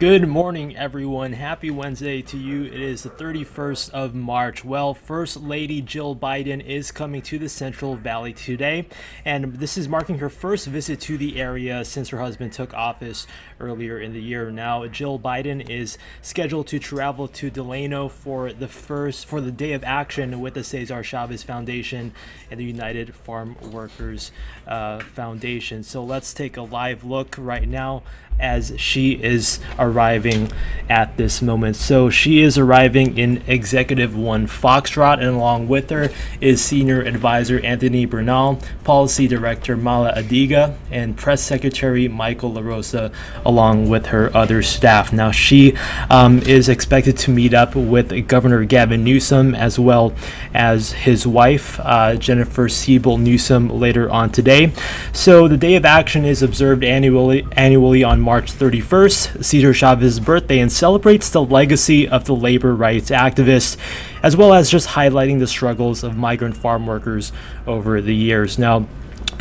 Good morning, everyone. Happy Wednesday to you. It is the 31st of March. Well, First Lady Jill Biden is coming to the Central Valley today, and this is marking her first visit to the area since her husband took office earlier in the year. Now, Jill Biden is scheduled to travel to Delano for the Day of Action with the Cesar Chavez Foundation and the United Farm Workers Foundation. So let's take a live look right now as she is arriving at this moment. So she is arriving in Executive 1 Foxtrot, and along with her is Senior Advisor Anthony Bernal, Policy Director Mala Adiga, and Press Secretary Michael LaRosa, along with her other staff. Now, she is expected to meet up with Governor Gavin Newsom as well as his wife, Jennifer Siebel Newsom, later on today. So the Day of Action is observed annually on March 31st, Cesar Chavez's birthday, and celebrates the legacy of the labor rights activists, as well as just highlighting the struggles of migrant farm workers over the years. Now,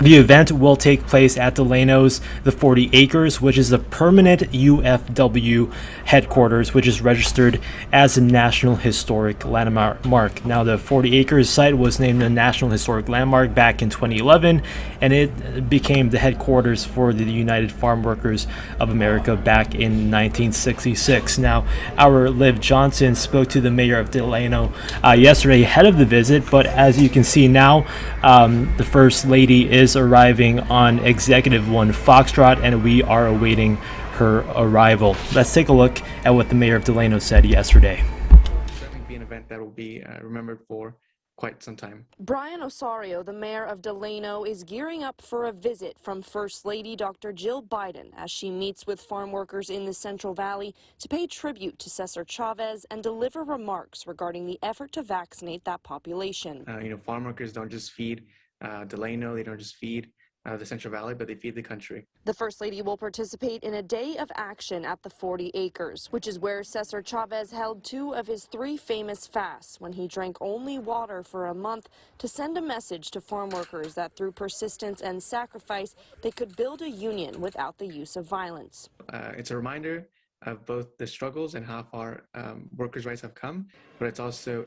the event will take place at Delano's The 40 Acres, which is a permanent UFW headquarters, which is registered as a National Historic Landmark. Now, the 40 Acres site was named a National Historic Landmark back in 2011, and it became the headquarters for the United Farm Workers of America back in 1966. Now, our Liv Johnson spoke to the mayor of Delano yesterday ahead of the visit, but as you can see now, the First Lady is arriving on Executive 1 Foxtrot, and we are awaiting her arrival. Let's take a look at what the mayor of Delano said yesterday. Certainly be an event that will be remembered for quite some time. Brian Osorio, the mayor of Delano, is gearing up for a visit from First Lady Dr. Jill Biden as she meets with farm workers in the Central Valley to pay tribute to Cesar Chavez and deliver remarks regarding the effort to vaccinate that population. Farm workers don't just feed Delano, they don't just feed the Central Valley, but they feed the country. The First Lady will participate in a day of action at the 40 Acres, which is where Cesar Chavez held two of his three famous fasts when he drank only water for a month to send a message to farm workers that through persistence and sacrifice, they could build a union without the use of violence. It's a reminder of both the struggles and how far workers' rights have come, but it's also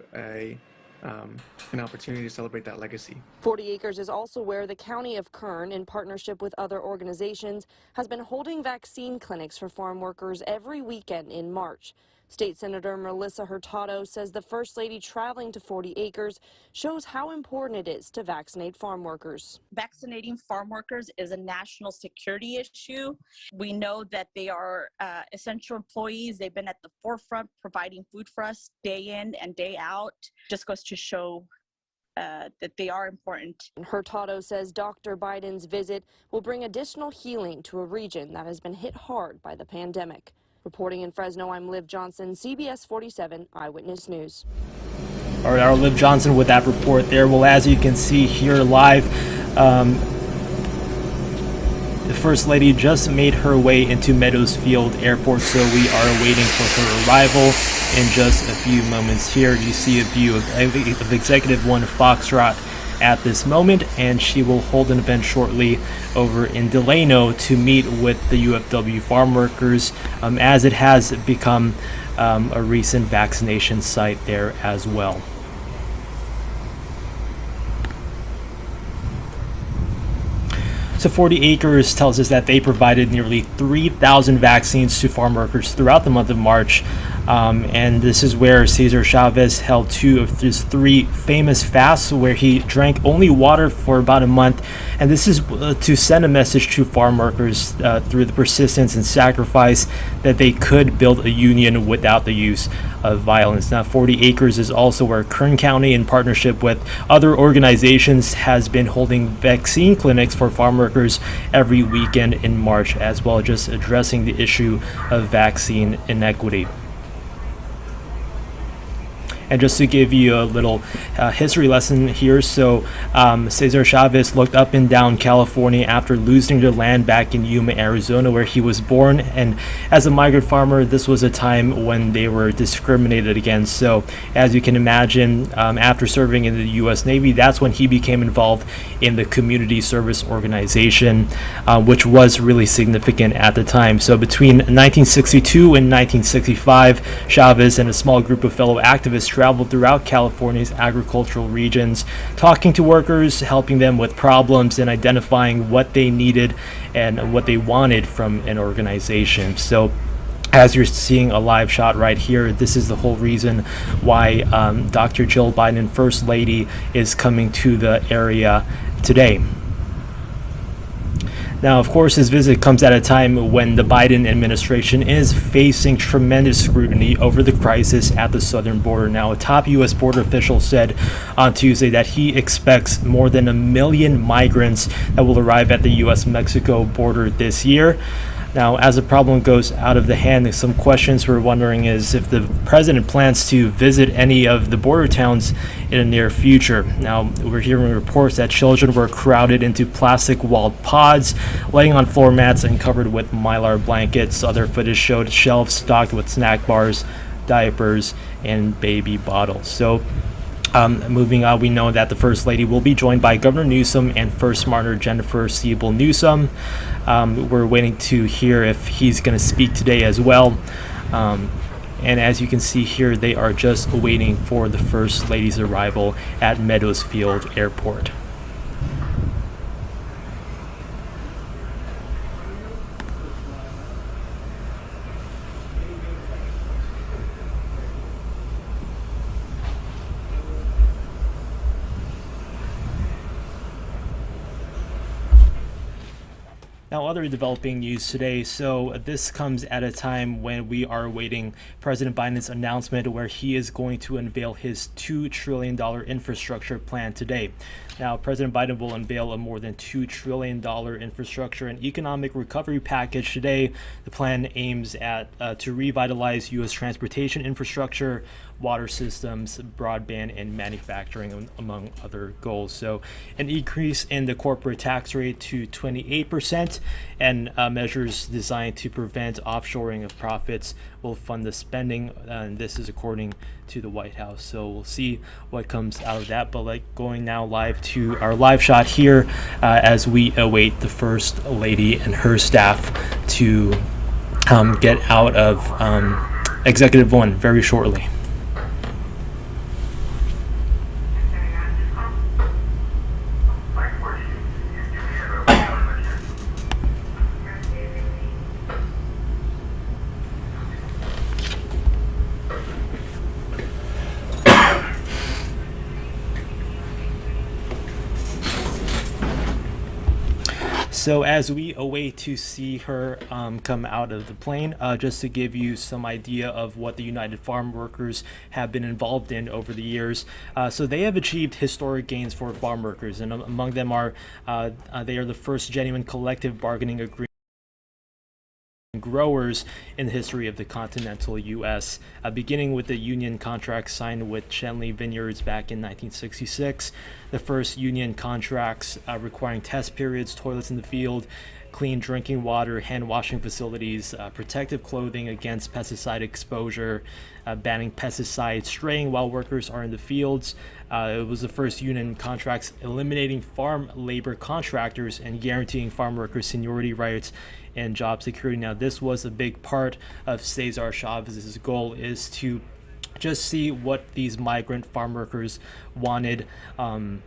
an opportunity to celebrate that legacy. 40 Acres is also where the County of Kern, in partnership with other organizations, has been holding vaccine clinics for farm workers every weekend in March. State Senator Melissa Hurtado says the First Lady traveling to 40 Acres shows how important it is to vaccinate farm workers. Vaccinating farm workers is a national security issue. We know that they are essential employees. They've been at the forefront providing food for us day in and day out. Just goes to show that they are important. Hurtado says Dr. Biden's visit will bring additional healing to a region that has been hit hard by the pandemic. Reporting in Fresno, I'm Liv Johnson, CBS 47 Eyewitness News. All right, our Liv Johnson with that report there. Well, as you can see here live, the First Lady just made her way into Meadows Field Airport, so we are waiting for her arrival in just a few moments. Here you see a view of Executive 1 Foxtrot at this moment, and she will hold an event shortly over in Delano to meet with the UFW farm workers, as it has become a recent vaccination site there as well. So 40 Acres tells us that they provided nearly 3,000 vaccines to farm workers throughout the month of March. And this is where Cesar Chavez held two of his three famous fasts, where he drank only water for about a month. And this is to send a message to farm workers through the persistence and sacrifice that they could build a union without the use of violence. Now, 40 Acres is also where Kern County, in partnership with other organizations, has been holding vaccine clinics for farm workers every weekend in March, as well, just addressing the issue of vaccine inequity. And just to give you a little history lesson here, so Cesar Chavez looked up and down California after losing their land back in Yuma, Arizona, where he was born. And as a migrant farmer, this was a time when they were discriminated against. So as you can imagine, after serving in the U.S. Navy, that's when he became involved in the community service organization, which was really significant at the time. So between 1962 and 1965, Chavez and a small group of fellow activists traveled throughout California's agricultural regions, talking to workers, helping them with problems, and identifying what they needed and what they wanted from an organization. So as you're seeing a live shot right here, this is the whole reason why Dr. Jill Biden, First Lady, is coming to the area today. Now, of course, this visit comes at a time when the Biden administration is facing tremendous scrutiny over the crisis at the southern border. Now, a top U.S. border official said on Tuesday that he expects more than 1 million migrants that will arrive at the U.S.-Mexico border this year. Now, as the problem goes out of the hand, some questions we're wondering is if the president plans to visit any of the border towns in the near future. Now, we're hearing reports that children were crowded into plastic walled pods, laying on floor mats and covered with mylar blankets. Other footage showed shelves stocked with snack bars, diapers, and baby bottles. So, moving on, we know that the First Lady will be joined by Governor Newsom and First Martyr Jennifer Siebel Newsom. We're waiting to hear if he's going to speak today as well. And as you can see here, they are just waiting for the First Lady's arrival at Meadows Field Airport. Now, other developing news today. So this comes at a time when we are awaiting President Biden's announcement where he is going to unveil his $2 trillion infrastructure plan today. Now, President Biden will unveil a more than $2 trillion infrastructure and economic recovery package today. The plan aims at to revitalize U.S. transportation infrastructure, water systems, broadband, and manufacturing, among other goals. So an increase in the corporate tax rate to 28% and measures designed to prevent offshoring of profits will fund the spending. And this is according to the White House. So we'll see what comes out of that. But going now live to our live shot here as we await the First Lady and her staff to get out of Executive 1 very shortly. So as we await to see her come out of the plane, just to give you some idea of what the United Farm Workers have been involved in over the years. So they have achieved historic gains for farm workers, and among them are they are the first genuine collective bargaining agreement growers in the history of the continental U.S., beginning with the union contract signed with Chenley Vineyards back in 1966. The first union contracts requiring test periods, toilets in the field, clean drinking water, hand washing facilities, protective clothing against pesticide exposure, banning pesticide spraying while workers are in the fields. It was the first union contracts eliminating farm labor contractors and guaranteeing farm workers seniority rights and job security. Now, this was a big part of Cesar Chavez's goal, is to just see what these migrant farm workers wanted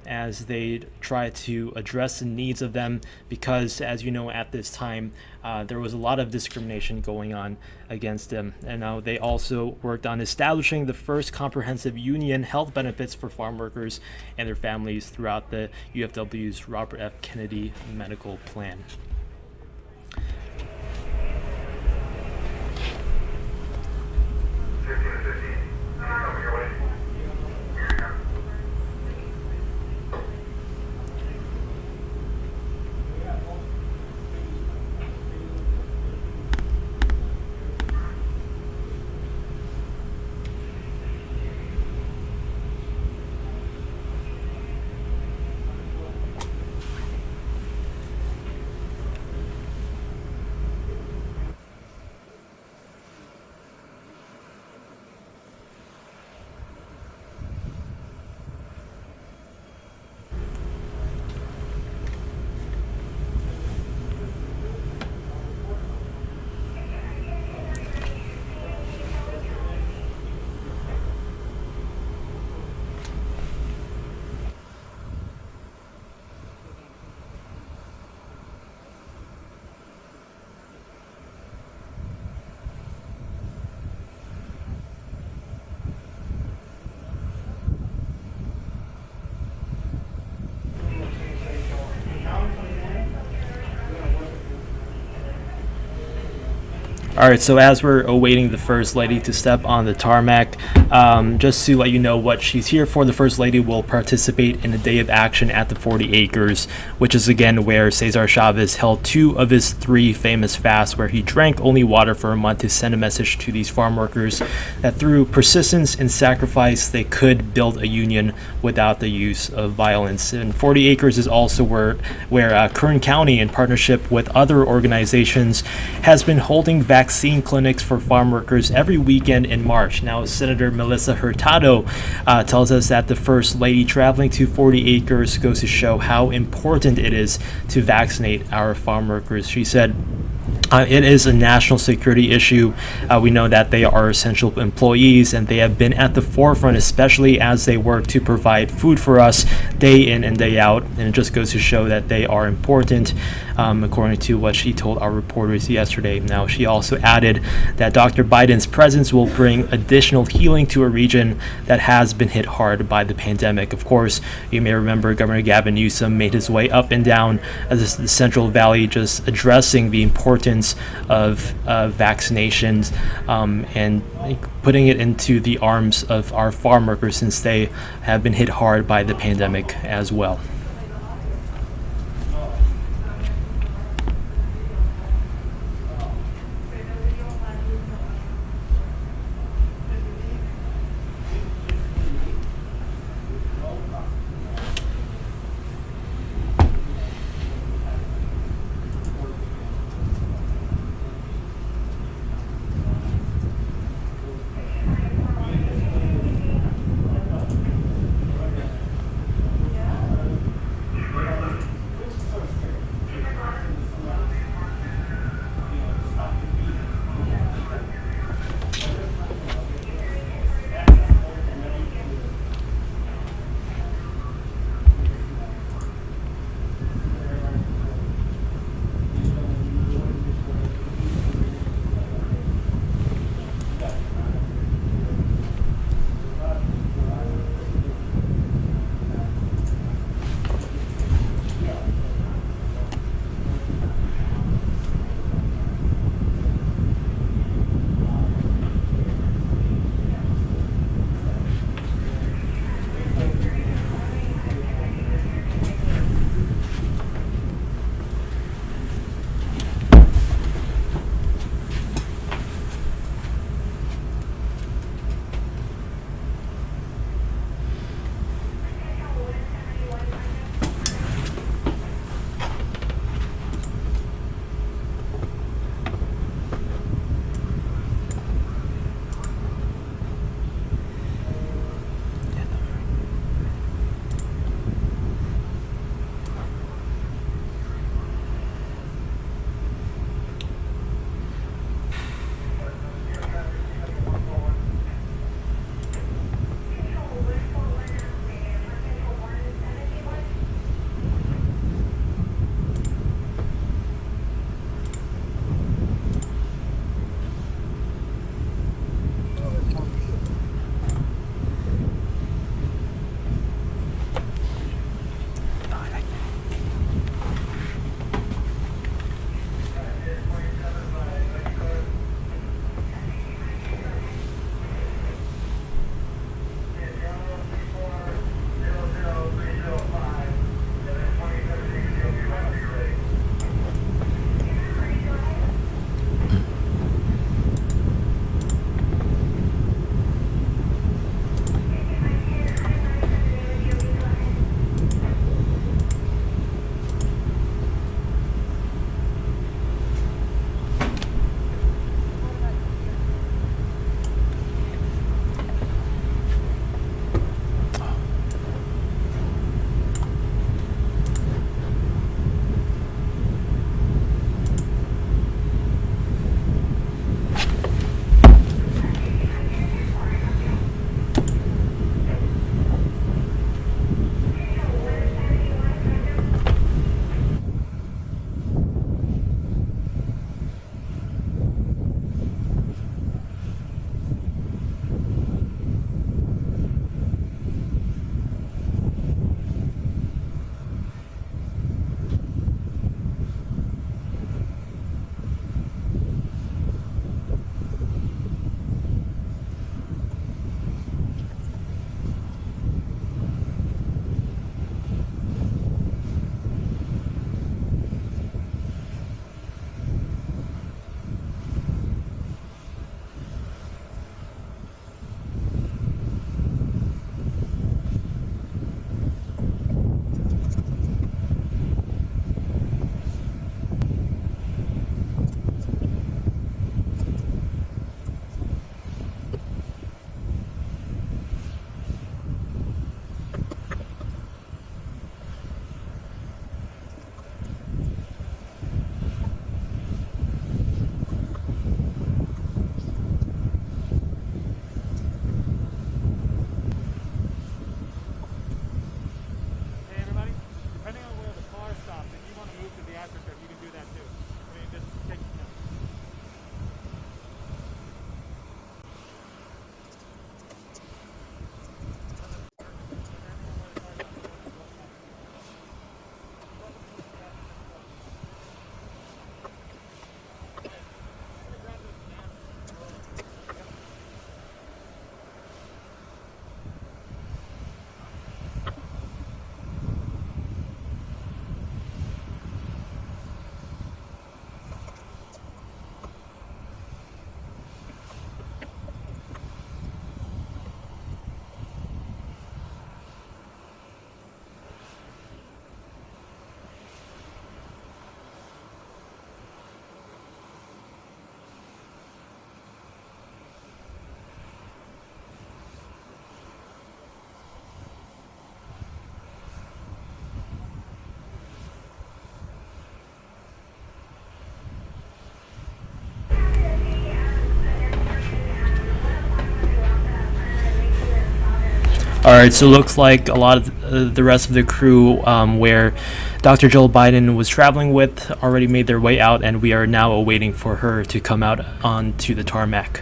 as they try to address the needs of them, because as you know, at this time there was a lot of discrimination going on against them. And now they also worked on establishing the first comprehensive union health benefits for farm workers and their families throughout the UFW's Robert F. Kennedy Medical Plan. All right, so as we're awaiting the First Lady to step on the tarmac, just to let you know what she's here for, the First Lady will participate in a day of action at the 40 Acres, which is again where Cesar Chavez held 2 of his 3 famous fasts, where he drank only water for a month to send a message to these farm workers that through persistence and sacrifice, they could build a union without the use of violence. And 40 Acres is also where Kern County, in partnership with other organizations, has been holding vaccine clinics for farm workers every weekend in March. Now, Senator Melissa Hurtado tells us that the First Lady traveling to 40 Acres goes to show how important it is to vaccinate our farm workers. She said, it is a national security issue. We know that they are essential employees, and they have been at the forefront, especially as they work to provide food for us day in and day out. And it just goes to show that they are important, according to what she told our reporters yesterday. Now, she also added that Dr. Biden's presence will bring additional healing to a region that has been hit hard by the pandemic. Of course, you may remember Governor Gavin Newsom made his way up and down the Central Valley, just addressing the importance of vaccinations and putting it into the arms of our farm workers, since they have been hit hard by the pandemic as well. All right, so it looks like a lot of the rest of the crew, where Dr. Jill Biden was traveling with, already made their way out, and we are now awaiting for her to come out onto the tarmac.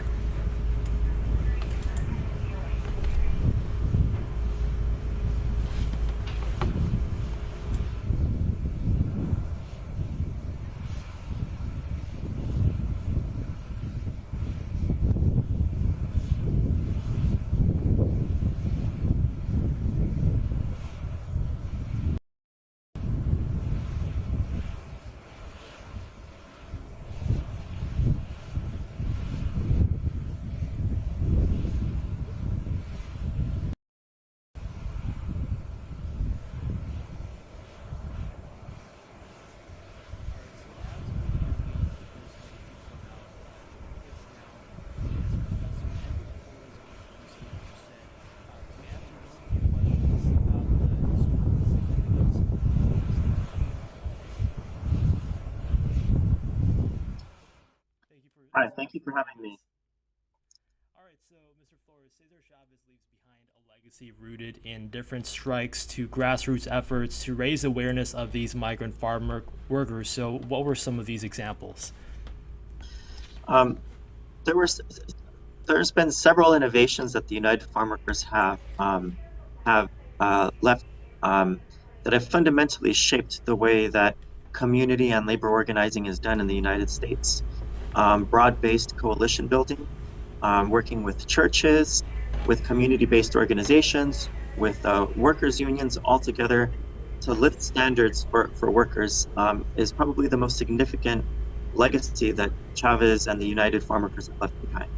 Hi, thank you for having me. All right, so Mr. Flores, Cesar Chavez leaves behind a legacy rooted in different strikes to grassroots efforts to raise awareness of these migrant farm workers. So, what were some of these examples? Um, there was there's been several innovations that the United Farm Workers have left that have fundamentally shaped the way that community and labor organizing is done in the United States. Broad-based coalition building, working with churches, with community-based organizations, with workers' unions all together to lift standards for workers is probably the most significant legacy that Chavez and the United Farm Workers have left behind.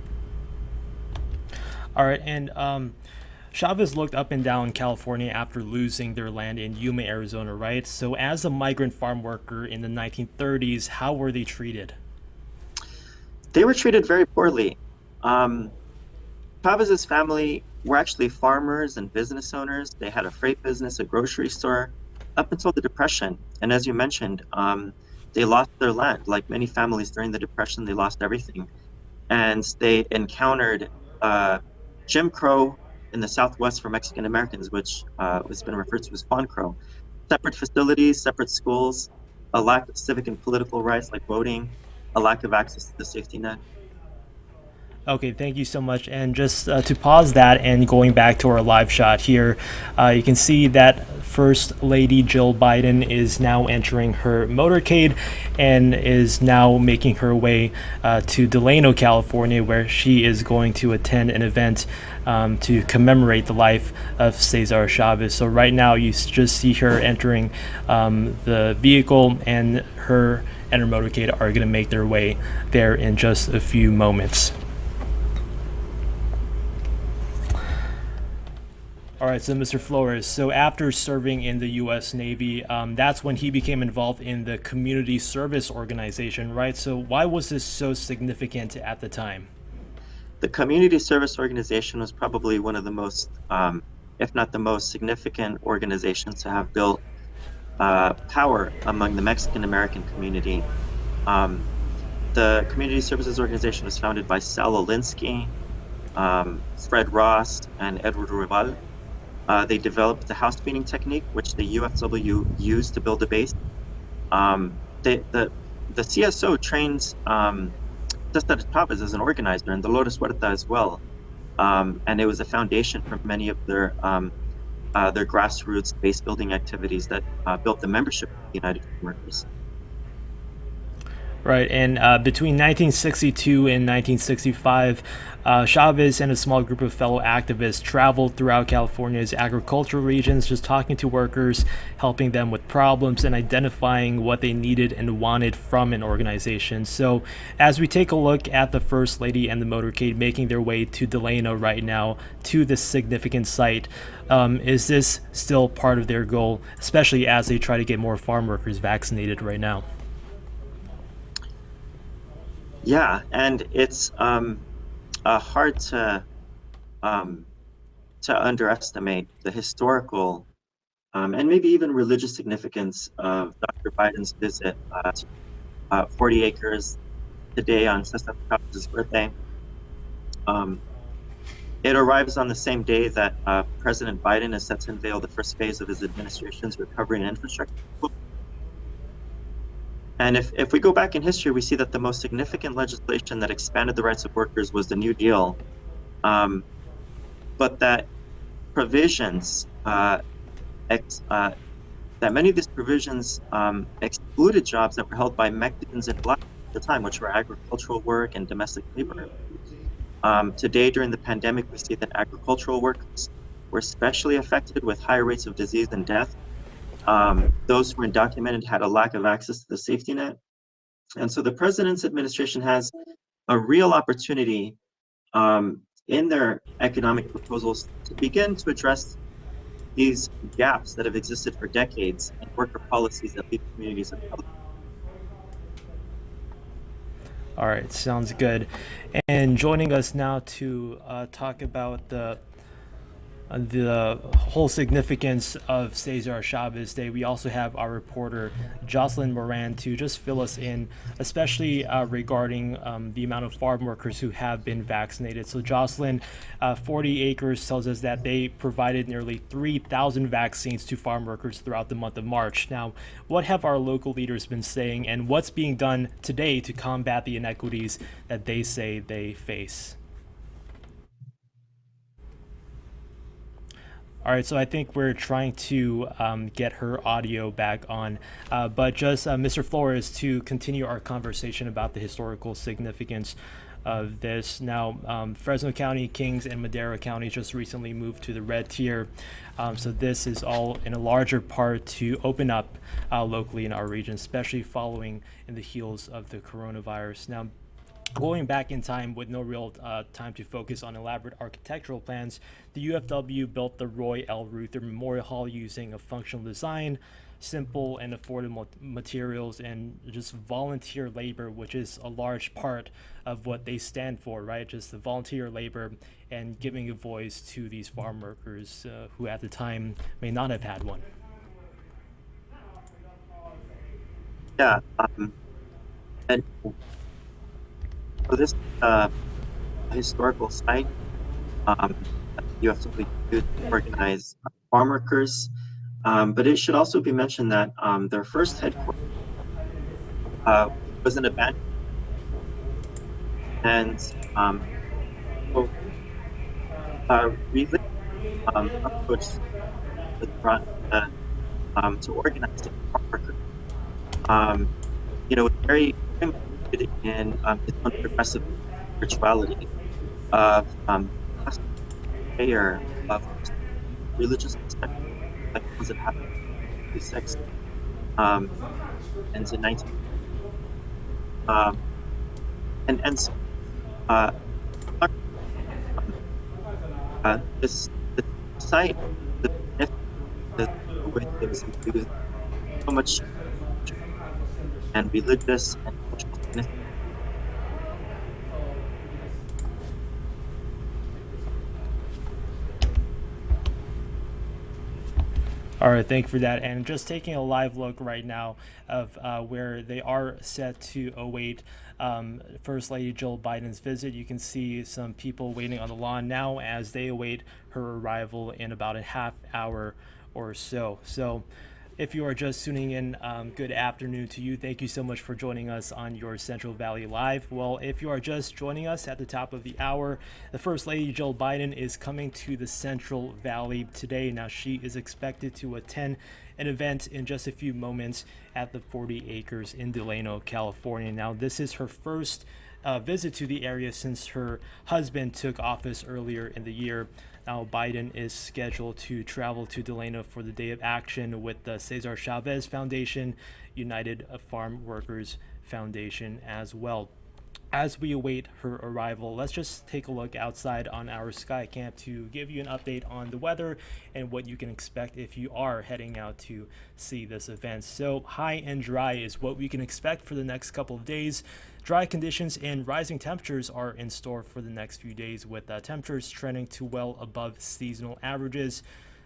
All right, and Chavez looked up and down California after losing their land in Yuma, Arizona, right? So, as a migrant farm worker in the 1930s, how were they treated? They were treated very poorly. Um, Chavez's family were actually farmers and business owners. They had a freight business, a grocery store, up until the Depression. And as you mentioned, they lost their land. Like many families during the Depression, they lost everything. And they encountered Jim Crow in the Southwest for Mexican Americans, which has been referred to as Juan Crow. Separate facilities, separate schools, a lack of civic and political rights like voting, a lack of access to the safety net. Okay, thank you so much. And just to pause that and going back to our live shot here, you can see that First Lady Jill Biden is now entering her motorcade and is now making her way to Delano, California, where she is going to attend an event to commemorate the life of Cesar Chavez. So right now you just see her entering the vehicle, and her motorcade are going to make their way there in just a few moments. All right, so Mr. Flores, so after serving in the U.S. Navy, that's when he became involved in the community service organization, right? So why was this so significant at the time? The community service organization was probably one of the most, if not the most significant organizations to have built power among the Mexican American community. The community services organization was founded by Sal Alinsky, Fred Ross, and Edward Ruibal. They developed the house beating technique, which the UFW used to build a base. The CSO trains Cesar Chavez as an organizer, and Dolores Huerta as well. And it was a foundation for many of their grassroots base building activities that built the membership of the United Workers. Right, and between 1962 and 1965, Chavez and a small group of fellow activists traveled throughout California's agricultural regions, just talking to workers, helping them with problems, and identifying what they needed and wanted from an organization. So, as we take a look at the First Lady and the motorcade making their way to Delano right now, to this significant site, is this still part of their goal, especially as they try to get more farm workers vaccinated right now? Yeah, and it's hard to underestimate the historical and maybe even religious significance of Dr. Biden's visit to 40 acres today on Cesar Chavez's birthday. It arrives on the same day that President Biden is set to unveil the first phase of his administration's recovery and infrastructure. And if we go back in history, we see that the most significant legislation that expanded the rights of workers was the New Deal, but that provisions, that many of these provisions excluded jobs that were held by Mexicans and Blacks at the time, which were agricultural work and domestic labor. Today, during the pandemic, we see that agricultural workers were especially affected with higher rates of disease and death. Those who were undocumented had a lack of access to the safety net. And so the president's administration has a real opportunity in their economic proposals to begin to address these gaps that have existed for decades in worker policies that leave communities of color. All right, sounds good. And joining us now to talk about the whole significance of Cesar Chavez Day, we also have our reporter Jocelyn Moran to just fill us in, especially regarding the amount of farm workers who have been vaccinated. So Jocelyn, 40 Acres tells us that they provided nearly 3,000 vaccines to farm workers throughout the month of March. Now, what have our local leaders been saying, and what's being done today to combat the inequities that they say they face? All right, so I think we're trying to get her audio back on, but just Mr. Flores, to continue our conversation about the historical significance of this. Now, Fresno County, Kings, and Madera County just recently moved to the red tier, so this is all in a larger part to open up locally in our region, especially following in the heels of the coronavirus. Now, going back in time with no real time to focus on elaborate architectural plans, the UFW built the Roy L. Ruther Memorial Hall using a functional design, simple and affordable materials, and just volunteer labor, which is a large part of what they stand for, right? Just the volunteer labor and giving a voice to these farm workers who at the time may not have had one. Yeah, and so this a historical site. You have to organize farm workers, but it should also be mentioned that their first headquarters was an abandoned, and so really approach was brought to organize the farm workers. Very interested in his own progressive spirituality of prayer, of religious perspective, like was it happened in 1956 and in 19 and so this the site the way things include so much and religious and cultural significance. All right, thank you for that. And just taking a live look right now of where they are set to await First Lady Jill Biden's visit. You can see some people waiting on the lawn now as they await her arrival in about a half hour or so. So if you are just tuning in, good afternoon to you. Thank you so much for joining us on your Central Valley Live. Well, if you are just joining us at the top of the hour, the First Lady Jill Biden is coming to the Central Valley today. Now, she is expected to attend an event in just a few moments at the 40 Acres in Delano, California. Now, this is her first visit to the area since her husband took office earlier in the year. Now, Biden is scheduled to travel to Delano for the Day of Action with the Cesar Chavez Foundation, United Farm Workers Foundation as well. As we await her arrival, let's just take a look outside on our Skycam to give you an update on the weather and what you can expect if you are heading out to see this event. So high and dry is what we can expect for the next couple of days. Dry conditions and rising temperatures are in store for the next few days, with temperatures trending to well above seasonal averages.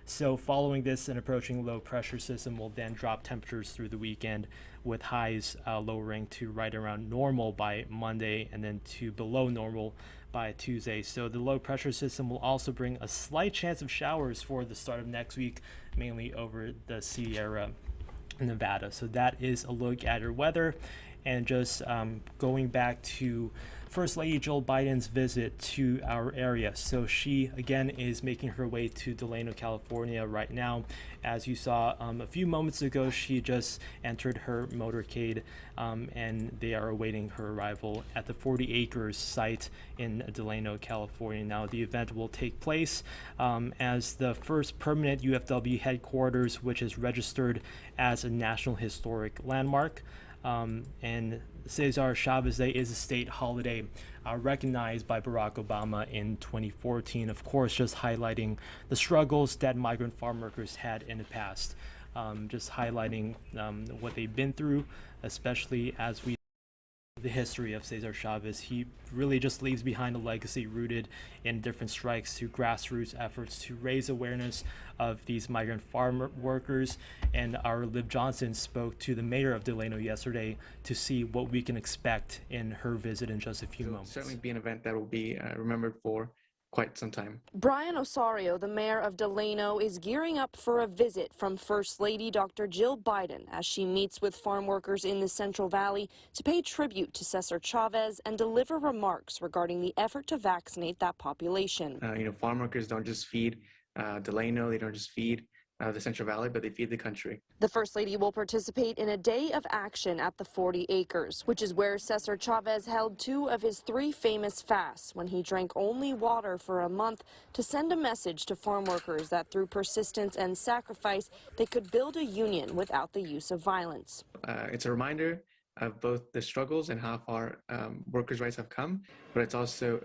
So following this, an approaching low pressure system will then drop temperatures through the weekend, with highs lowering to right around normal by Monday and then to below normal by Tuesday. So the low pressure system will also bring a slight chance of showers for the start of next week, mainly over the Sierra Nevada. So that is a look at your weather. And just going back to First Lady Jill Biden's visit to our area. So she again is making her way to Delano, California right now. As you saw a few moments ago, she just entered her motorcade and they are awaiting her arrival at the 40 acres site in Delano, California. Now the event will take place as the first permanent UFW headquarters, which is registered as a National Historic Landmark. And Cesar Chavez Day is a state holiday recognized by Barack Obama in 2014, of course, just highlighting the struggles that migrant farm workers had in the past, just highlighting what they've been through, especially as we the history of Cesar Chavez. He really just leaves behind a legacy rooted in different strikes to grassroots efforts to raise awareness of these migrant farm workers. And our Liv Johnson spoke to the mayor of Delano yesterday to see what we can expect in her visit in just a few moments. It'll certainly be an event that will be remembered for quite some time. Brian Osorio, the mayor of Delano, is gearing up for a visit from First Lady Dr. Jill Biden as she meets with farm workers in the Central Valley to pay tribute to Cesar Chavez and deliver remarks regarding the effort to vaccinate that population. Farm workers don't just feed Delano, they don't just feed the Central Valley, but they feed the country. The First Lady will participate in a day of action at the 40 acres, which is where Cesar Chavez held 2 of his 3 famous fasts when he drank only water for a month to send a message to farm workers that through persistence and sacrifice, they could build a union without the use of violence. It's a reminder of both the struggles and how far workers' rights have come, but it's also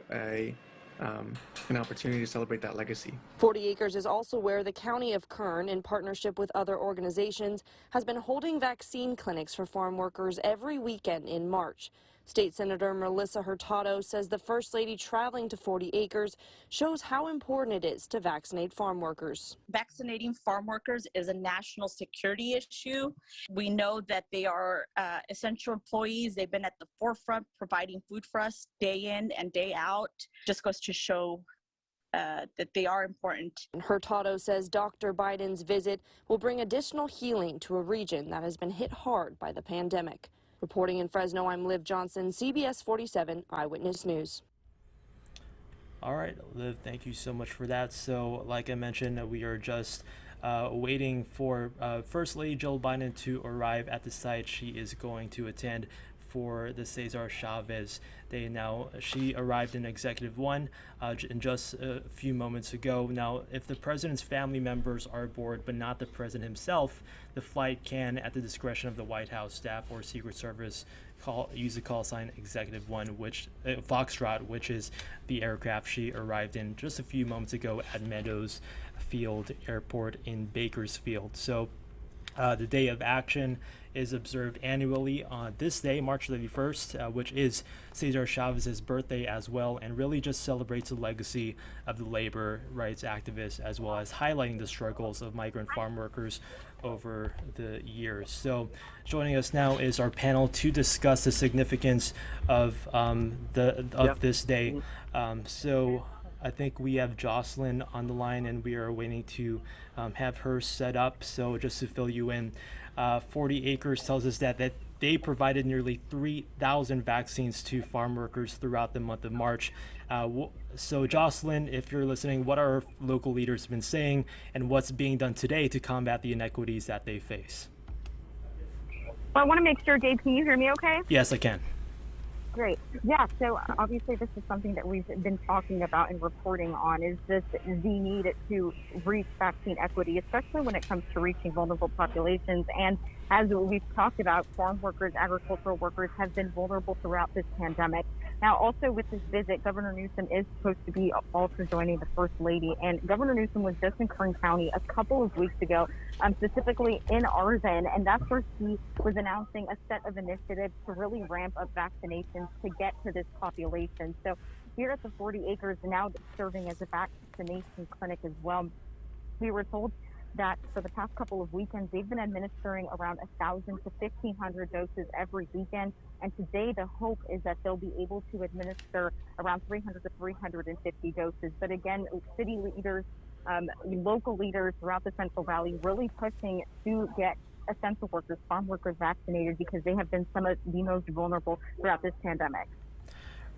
an opportunity to celebrate that legacy. 40 Acres is also where the County of Kern, in partnership with other organizations, has been holding vaccine clinics for farm workers every weekend in March. State Senator Melissa Hurtado says the First Lady traveling to 40 Acres shows how important it is to vaccinate farm workers. Vaccinating farm workers is a national security issue. We know that they are essential employees. They've been at the forefront providing food for us day in and day out. Just goes to show that they are important. Hurtado says Dr. Biden's visit will bring additional healing to a region that has been hit hard by the pandemic. Reporting in Fresno, I'm Liv Johnson, CBS 47 Eyewitness News. All right, Liv, thank you so much for that. So, like I mentioned, we are just waiting for First Lady Jill Biden to arrive at the site she is going to attend for the Cesar Chavez Day. Now, she arrived in Executive 1 in just a few moments ago. Now, if the president's family members are aboard but not the president himself, the flight can, at the discretion of the White House staff or Secret Service, use the call sign Executive 1, which Foxtrot, which is the aircraft she arrived in just a few moments ago at Meadows Field Airport in Bakersfield. So the day of action is observed annually on this day, March 31st, which is Cesar Chavez's birthday as well, and really just celebrates the legacy of the labor rights activists as well as highlighting the struggles of migrant farm workers over the years. So joining us now is our panel to discuss the significance of this day. So I think we have Jocelyn on the line and we are waiting to have her set up. So just to fill you in, 40 Acres tells us that they provided nearly 3,000 vaccines to farm workers throughout the month of March. So Jocelyn, if you're listening, what are local leaders been saying and what's being done today to combat the inequities that they face? Well, I want to make sure, Dave, can you hear me okay? Yes, I can. Great. Yeah, so obviously this is something that we've been talking about and reporting on, is the need to reach vaccine equity, especially when it comes to reaching vulnerable populations. And as we've talked about, farm workers, agricultural workers have been vulnerable throughout this pandemic. Now, also with this visit, Governor Newsom is supposed to be also joining the First Lady. And Governor Newsom was just in Kern County a couple of weeks ago, specifically in Arvin. And that's where he was announcing a set of initiatives to really ramp up vaccinations to get to this population. So here at the 40 Acres, now serving as a vaccination clinic as well, we were told that for the past couple of weekends, they've been administering around 1,000 to 1,500 doses every weekend. And today, the hope is that they'll be able to administer around 300 to 350 doses. But again, city leaders, local leaders throughout the Central Valley really pushing to get essential workers, farm workers vaccinated because they have been some of the most vulnerable throughout this pandemic.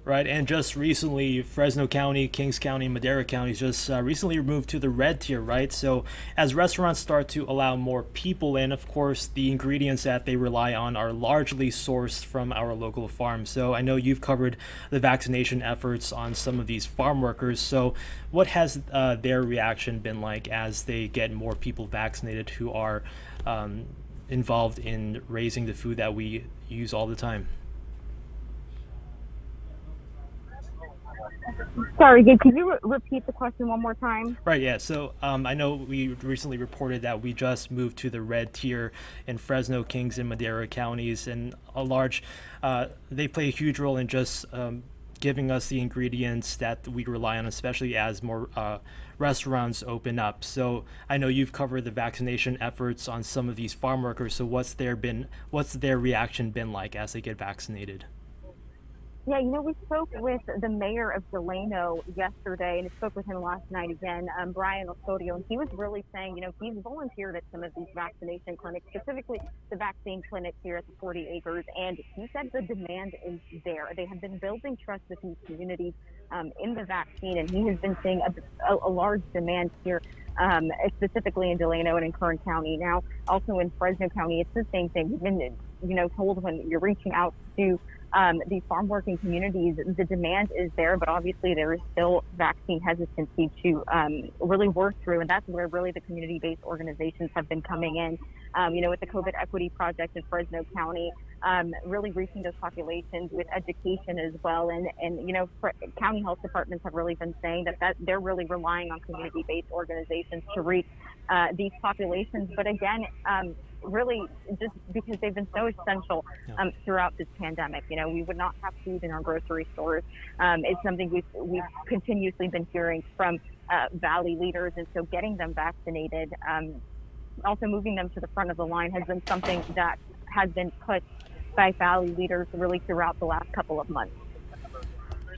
Right, and just recently, Fresno County, Kings County, Madera counties just recently moved to the red tier, right? So as restaurants start to allow more people in, of course, the ingredients that they rely on are largely sourced from our local farms. So I know you've covered the vaccination efforts on some of these farm workers. So what has their reaction been like as they get more people vaccinated who are involved in raising the food that we use all the time? Sorry, Gabe, could you repeat the question one more time? Right, yeah. So I know we recently reported that we just moved to the red tier in Fresno, Kings, and Madera counties, and they play a huge role in just giving us the ingredients that we rely on, especially as more restaurants open up. So I know you've covered the vaccination efforts on some of these farm workers. So what's their reaction been like as they get vaccinated? Yeah, we spoke with the mayor of Delano yesterday, and I spoke with him last night again, Brian Osorio, and he was really saying, he's volunteered at some of these vaccination clinics, specifically the vaccine clinics here at the 40 acres, and he said the demand is there. They have been building trust with these communities in the vaccine, and he has been seeing a large demand here, specifically in Delano and in Kern County. Now, also in Fresno County, it's the same thing. We've been, told when you're reaching out to these farm working communities, the demand is there, but obviously there is still vaccine hesitancy to really work through, and that's where really the community-based organizations have been coming in. With the COVID Equity Project in Fresno County, really reaching those populations with education as well, and county health departments have really been saying that they're really relying on community-based organizations to reach these populations. But again, really just because they've been so essential throughout this pandemic. We would not have food in our grocery stores. It's something we've continuously been hearing from Valley leaders, and so getting them vaccinated, also moving them to the front of the line has been something that has been pushed by Valley leaders really throughout the last couple of months.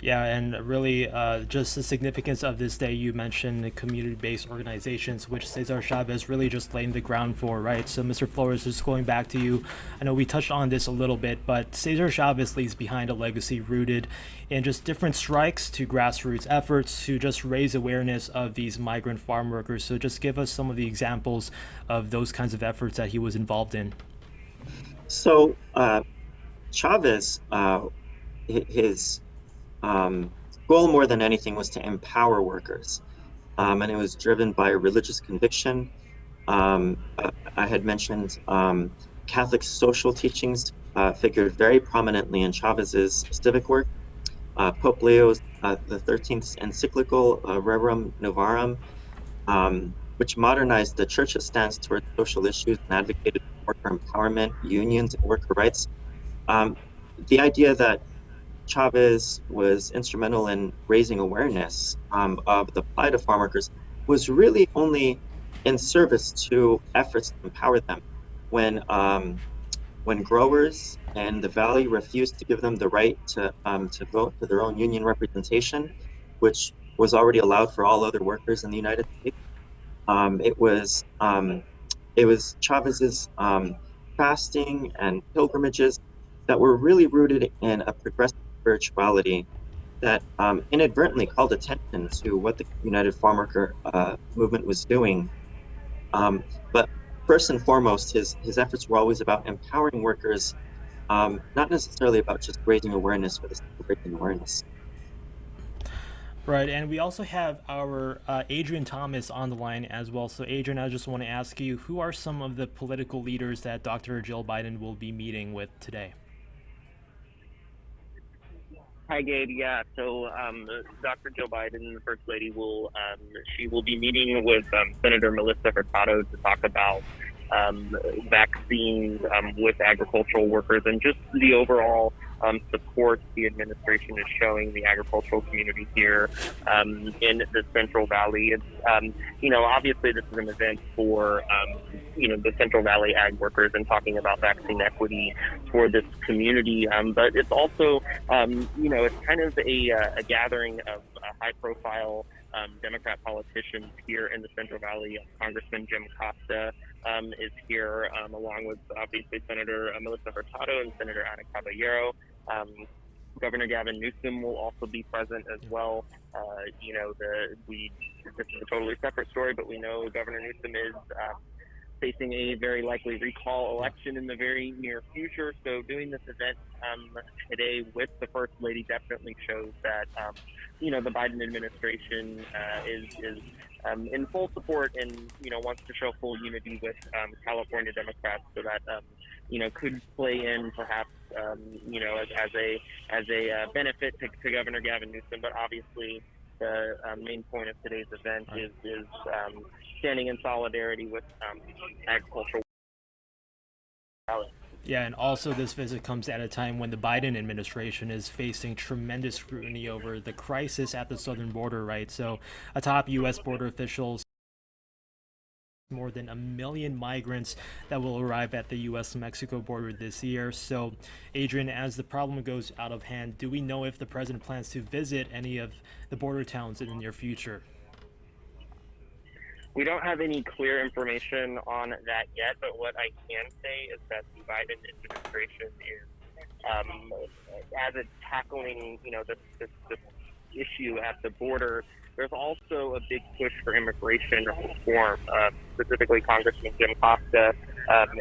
Yeah, and really just the significance of this day, you mentioned the community-based organizations, which Cesar Chavez really just laying the ground for, right? So Mr. Flores, just going back to you, I know we touched on this a little bit, but Cesar Chavez leaves behind a legacy rooted in just different strikes to grassroots efforts to just raise awareness of these migrant farm workers. So just give us some of the examples of those kinds of efforts that he was involved in. So Chavez, his goal more than anything was to empower workers, and it was driven by religious conviction. I had mentioned Catholic social teachings figured very prominently in Chavez's civic work. Pope Leo the 13th encyclical Rerum Novarum, which modernized the church's stance towards social issues and advocated for worker empowerment, unions, and worker rights. The idea that Chavez was instrumental in raising awareness of the plight of farm workers was really only in service to efforts to empower them. When growers and the Valley refused to give them the right to vote for their own union representation, which was already allowed for all other workers in the United States, it was Chavez's fasting and pilgrimages that were really rooted in a progressive spirituality that inadvertently called attention to what the United Farm Worker movement was doing. But first and foremost, his efforts were always about empowering workers, not necessarily about just raising awareness for the sake of raising awareness. Right, and we also have our Adrian Thomas on the line as well. So Adrian, I just want to ask you, who are some of the political leaders that Dr. Jill Biden will be meeting with today? Hi, Gabe. Yeah, so Dr. Jill Biden, the First Lady, will be meeting with Senator Melissa Hurtado to talk about vaccines with agricultural workers and just the overall support the administration is showing the agricultural community here in the Central Valley. It's, obviously this is an event for, the Central Valley ag workers and talking about vaccine equity for this community. But it's also, it's kind of a gathering of high-profile Democrat politicians here in the Central Valley. Congressman Jim Costa is here, along with obviously Senator Melissa Hurtado and Senator Ana Caballero. Governor Gavin Newsom will also be present as well. This is a totally separate story, but we know Governor Newsom is facing a very likely recall election in the very near future. So doing this event today with the First Lady definitely shows that, the Biden administration is in full support and, wants to show full unity with California Democrats. So that, could play in perhaps, as a benefit to Governor Gavin Newsom. But obviously, the main point of today's event is standing in solidarity with agricultural. Yeah, and also this visit comes at a time when the Biden administration is facing tremendous scrutiny over the crisis at the southern border, right? So a top U.S. border officials more than 1 million migrants that will arrive at the U.S.-Mexico border this year. So, Adrian, as the problem goes out of hand, do we know if the president plans to visit any of the border towns in the near future? We don't have any clear information on that yet, but what I can say is that the Biden administration is, as it's tackling, this issue at the border, there's also a big push for immigration reform, specifically Congressman Jim Costa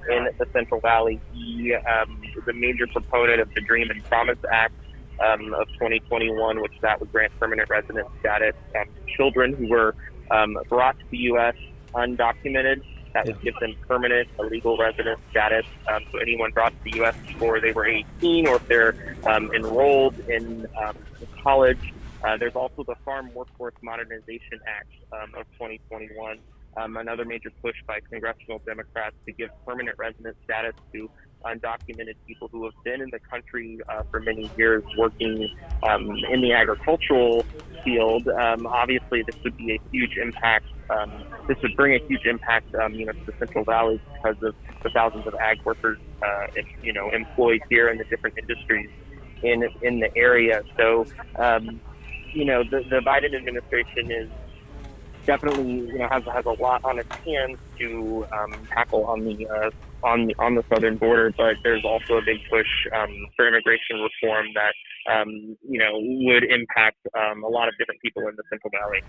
in the Central Valley. He is a major proponent of the Dream and Promise Act of 2021, which that would grant permanent resident status to children who were brought to the U.S. undocumented. That would give them permanent legal resident status. So anyone brought to the U.S. before they were 18, or if they're enrolled in college. There's also the Farm Workforce Modernization Act of 2021, another major push by congressional Democrats to give permanent resident status to undocumented people who have been in the country for many years working in the agricultural field. Obviously, this would be a huge impact. This would bring a huge impact, to the Central Valley because of the thousands of ag workers, employed here in the different industries in the area. So, the Biden administration is definitely, has a lot on its hands to tackle on the southern border, but there's also a big push for immigration reform that would impact a lot of different people in the Central Valley.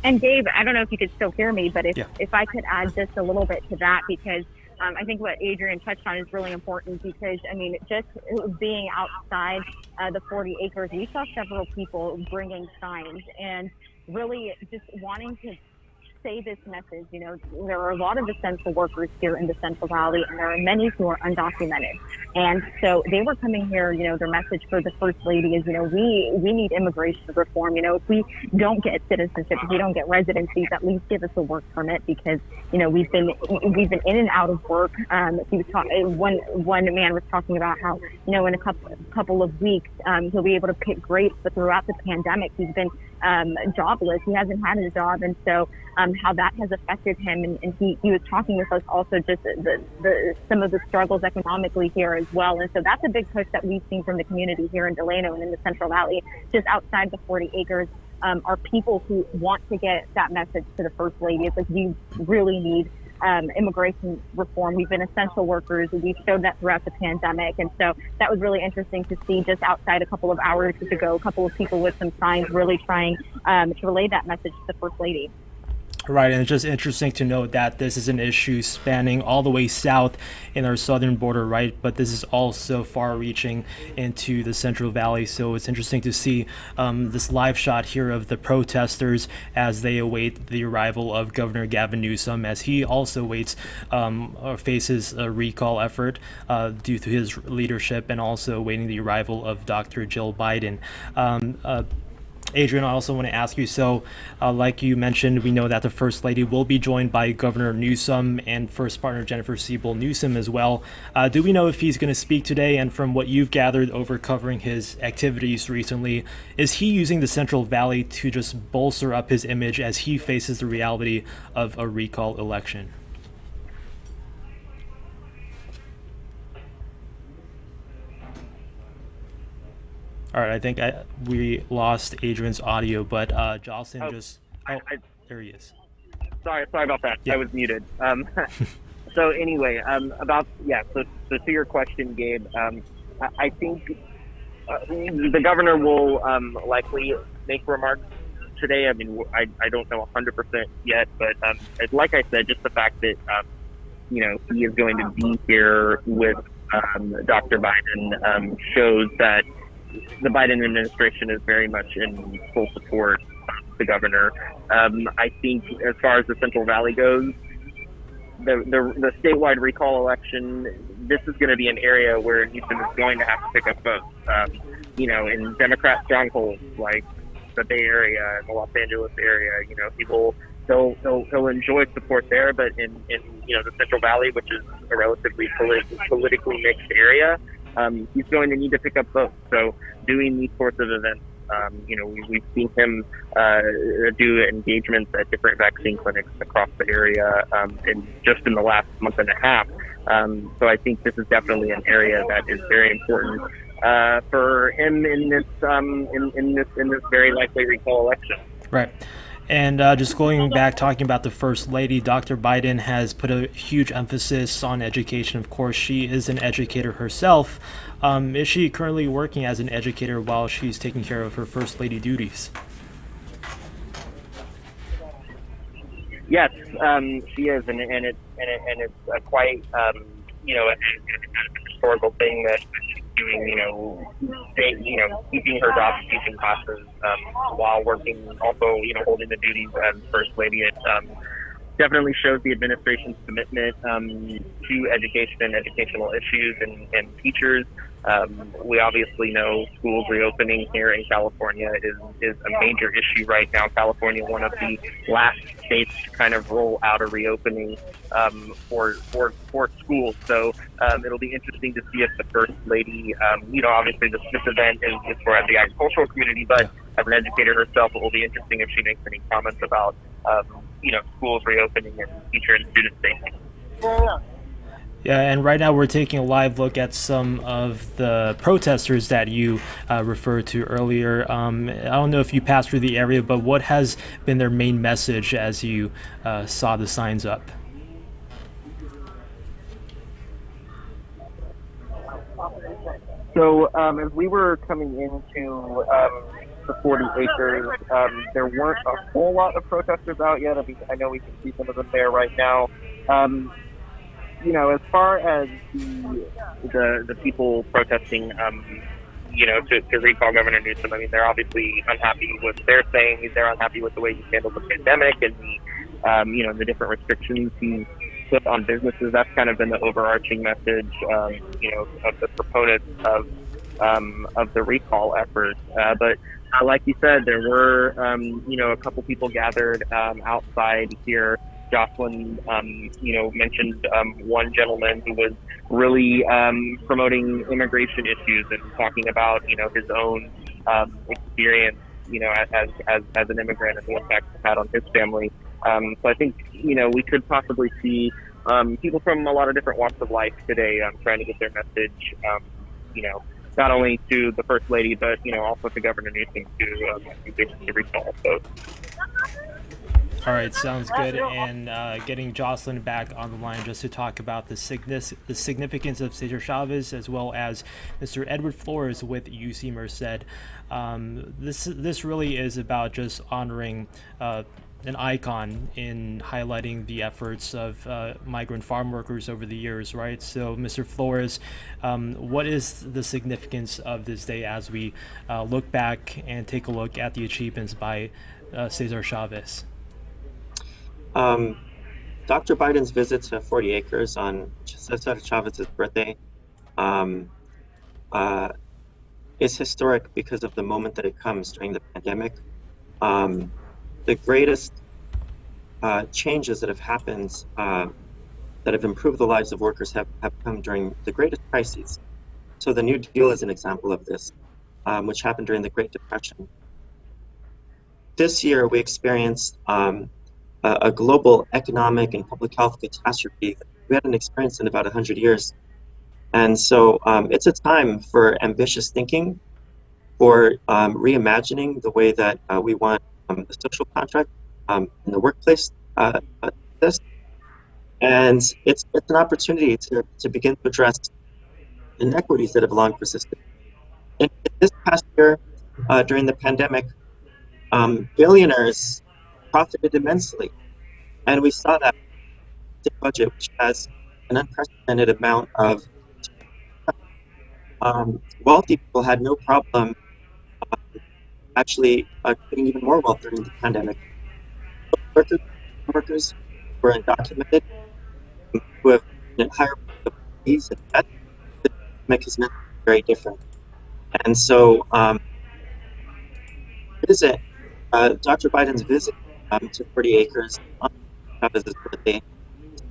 And Gabe, I don't know if you could still hear me, but if I could add just a little bit to that, because I think what Adrian touched on is really important, because, just being outside the 40 acres, we saw several people bringing signs and really just wanting to say this message. There are a lot of essential workers here in the Central Valley, and there are many who are undocumented. And so they were coming here, their message for the First Lady is, we need immigration reform. If we don't get citizenship, if we don't get residencies, at least give us a work permit, because, we've been in and out of work. He was one man was talking about how, in a couple of weeks, he'll be able to pick grapes, but throughout the pandemic, he's been jobless. He hasn't had a job. And so how that has affected him. And he was talking with us also just some of the struggles economically here as well. And so that's a big push that we've seen from the community here in Delano and in the Central Valley, just outside the 40 acres, are people who want to get that message to the First Lady. It's like, we really need immigration reform. We've been essential workers. We've showed that throughout the pandemic. And so that was really interesting to see just outside a couple of hours ago, a couple of people with some signs really trying to relay that message to the First Lady. Right, and it's just interesting to note that this is an issue spanning all the way south in our southern border, right? But this is also far-reaching into the Central Valley. So it's interesting to see this live shot here of the protesters as they await the arrival of Governor Gavin Newsom, as he also waits or faces a recall effort due to his leadership, and also awaiting the arrival of Dr. Jill Biden. Adrian, I also want to ask you, so like you mentioned, we know that the First Lady will be joined by Governor Newsom and First Partner Jennifer Siebel Newsom as well. Do we know if he's going to speak today? And from what you've gathered over covering his activities recently, is he using the Central Valley to just bolster up his image as he faces the reality of a recall election? All right, I think we lost Adrian's audio, but Jocelyn just... Oh, there he is. Sorry about that. Yeah. I was muted. So anyway, so to your question, Gabe, I think the governor will likely make remarks today. I mean, I don't know 100% yet, but like I said, just the fact that, he is going to be here with Dr. Biden shows that the Biden administration is very much in full support of the governor. I think as far as the Central Valley goes, the statewide recall election, this is going to be an area where Newsom is going to have to pick up votes. In Democrat strongholds like the Bay Area and the Los Angeles area, he'll enjoy support there, but in the Central Valley, which is a relatively politically mixed area, he's going to need to pick up votes. So doing these sorts of events, we've seen him do engagements at different vaccine clinics across the area in the last month and a half. So I think this is definitely an area that is very important for him in this very likely recall election. Right. And just going back, talking about the First Lady, Dr. Biden has put a huge emphasis on education. Of course, she is an educator herself. Is she currently working as an educator while she's taking care of her First Lady duties? Yes, she is, and it's quite a historical thing that she's doing. Keeping her job teaching classes while working, also holding the duties as First Lady. It definitely shows the administration's commitment to education and educational issues and teachers. We obviously know schools reopening here in California is a major issue right now. California, one of the last states to kind of roll out a reopening for schools. So it'll be interesting to see if the First Lady, obviously this event is for the agricultural community, but as an educator herself, it will be interesting if she makes any comments about, schools reopening and teacher and student safety. Yeah, and right now we're taking a live look at some of the protesters that you referred to earlier. I don't know if you passed through the area, but what has been their main message as you saw the signs up? So as we were coming into the 40 acres, there weren't a whole lot of protesters out yet. I mean, I know we can see some of them there right now. As far as the people protesting, to recall Governor Newsom, I mean, they're obviously unhappy with what they're saying. They're unhappy with the way he handled the pandemic and the different restrictions he's put on businesses. That's kind of been the overarching message, of the proponents of the recall effort. But like you said, there were, a couple people gathered outside here. Jocelyn, mentioned one gentleman who was really promoting immigration issues and talking about, his own experience, as an immigrant and the impact it had on his family. So I think, we could possibly see people from a lot of different walks of life today trying to get their message, not only to the First Lady, but, also to Governor Newsom to basically recall. So. All right, sounds good. And getting Jocelyn back on the line just to talk about the significance of Cesar Chavez, as well as Mr. Edward Flores with UC Merced. This really is about just honoring an icon in highlighting the efforts of migrant farm workers over the years, right? So, Mr. Flores, what is the significance of this day as we look back and take a look at the achievements by Cesar Chavez? Dr. Biden's visit to 40 acres on Cesar Chavez's birthday is historic because of the moment that it comes during the pandemic. The greatest changes that have happened that have improved the lives of workers have come during the greatest crises. So the New Deal is an example of this, which happened during the Great Depression. This year, we experienced a global economic and public health catastrophe that we hadn't experienced in about 100 years. And so it's a time for ambitious thinking, for reimagining the way that we want the social contract in the workplace this. And it's an opportunity to begin to address inequities that have long persisted. In this past year, during the pandemic, billionaires profited immensely. And we saw that the budget, which has an unprecedented amount of wealthy people had no problem actually getting even more wealth during the pandemic. Workers who are undocumented, who have higher fees and debt, the pandemic has meant very different. And so Dr. Biden's visit to 40 acres on Chavez's birthday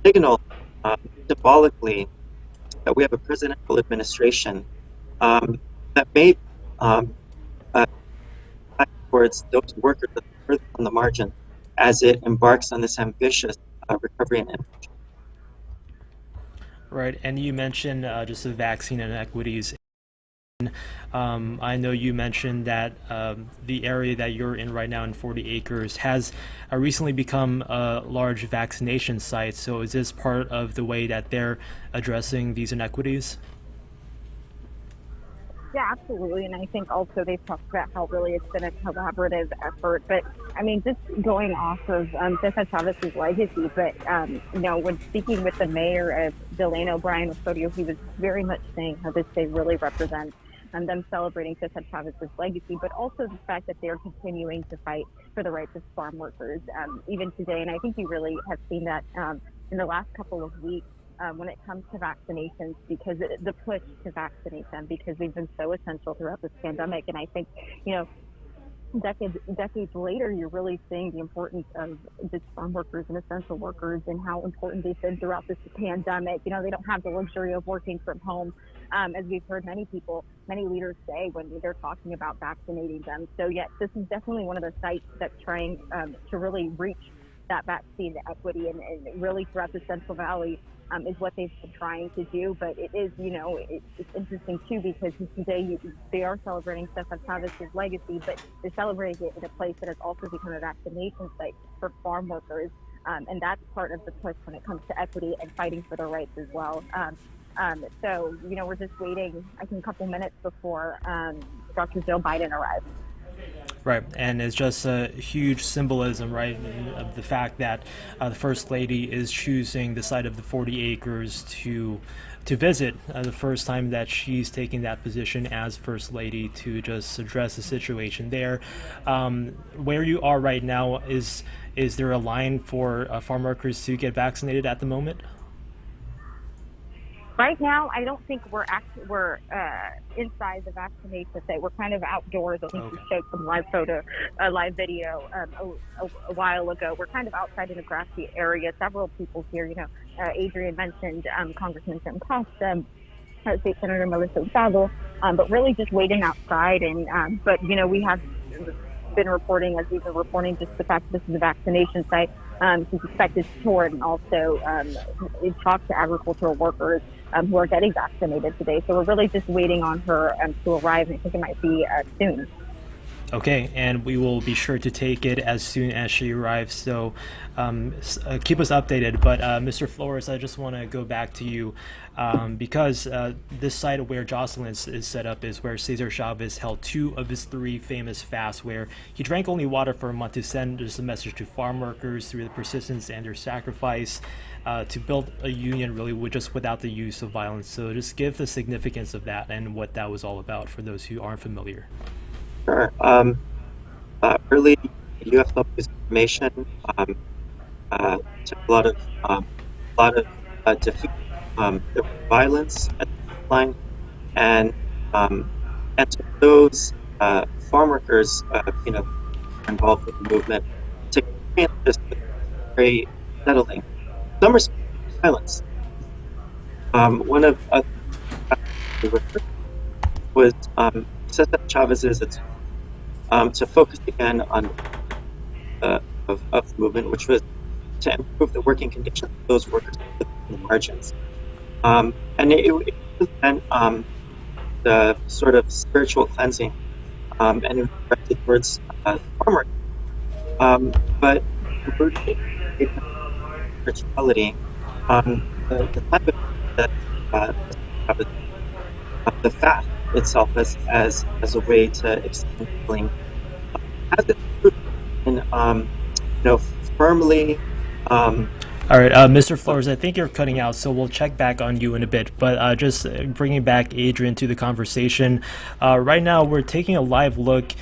signal symbolically that we have a presidential administration that may towards those workers that are further on the margin as it embarks on this ambitious recovery and impact. Right, and you mentioned just the vaccine inequities. I know you mentioned that the area that you're in right now in 40 acres has recently become a large vaccination site. So is this part of the way that they're addressing these inequities? Yeah, absolutely. And I think also they've talked about how really it's been a collaborative effort. But I mean, just going off of Cesar Chavez's legacy, but, when speaking with the mayor of Delano, Brian Osorio, he was very much saying how this day really represents them celebrating Cesar Chavez's legacy, but also the fact that they're continuing to fight for the rights of farm workers even today. And I think you really have seen that in the last couple of weeks. When it comes to vaccinations, because the push to vaccinate them, because they've been so essential throughout this pandemic. And I think, decades later, you're really seeing the importance of just farm workers and essential workers and how important they've been throughout this pandemic. They don't have the luxury of working from home, as we've heard many leaders say when they're talking about vaccinating them. So yes, this is definitely one of the sites that's trying to really reach that vaccine equity and really throughout the Central Valley. Is what they've been trying to do, but it is, it's interesting too, because today they are celebrating Cesar Chavez's legacy, but they're celebrating it in a place that has also become a vaccination site for farm workers, and that's part of the push when it comes to equity and fighting for their rights as well. So, we're just waiting, I think, a couple minutes before Dr. Joe Biden arrives. Right, and it's just a huge symbolism, right, of the fact that the First Lady is choosing the site of the 40 acres to visit the first time that she's taking that position as First Lady to just address the situation there. Where you are right now, is there a line for farm workers to get vaccinated at the moment? Right now, I don't think we're inside the vaccination site. We're kind of outdoors. I think we showed some live video a while ago. We're kind of outside in a grassy area. Several people here. Adrian mentioned Congressman Jim Costa, State Senator Melissa Hurtado, but really just waiting outside. And but we have been reporting, as we've been reporting, just the fact that this is a vaccination site. She's expected to tour and also talk to agricultural workers who are getting vaccinated today. So we're really just waiting on her to arrive, and I think it might be soon. Okay, and we will be sure to take it as soon as she arrives. So keep us updated. But Mr. Flores, I just want to go back to you because this site where Jocelyn is set up is where Cesar Chavez held 2 of his 3 famous fasts, where he drank only water for a month to send just a message to farm workers through the persistence and their sacrifice to build a union really without the use of violence. So just give the significance of that and what that was all about for those who aren't familiar. Sure. Early UFO information took a lot of defeat. There was violence at the line, and And so those farm workers, involved with the movement, to experience this was very settling. Some respect silence. One of was Cesar Chavez's to focus again on of the movement, which was to improve the working conditions of those workers in the margins. And it was then the sort of spiritual cleansing, and it was directed towards farmers. But spirituality, the type of that the fast itself as a way to extend healing has its roots in firmly. All right, Mr. Flores, I think you're cutting out, so we'll check back on you in a bit. But just bringing back Adrian to the conversation, right now we're taking a live look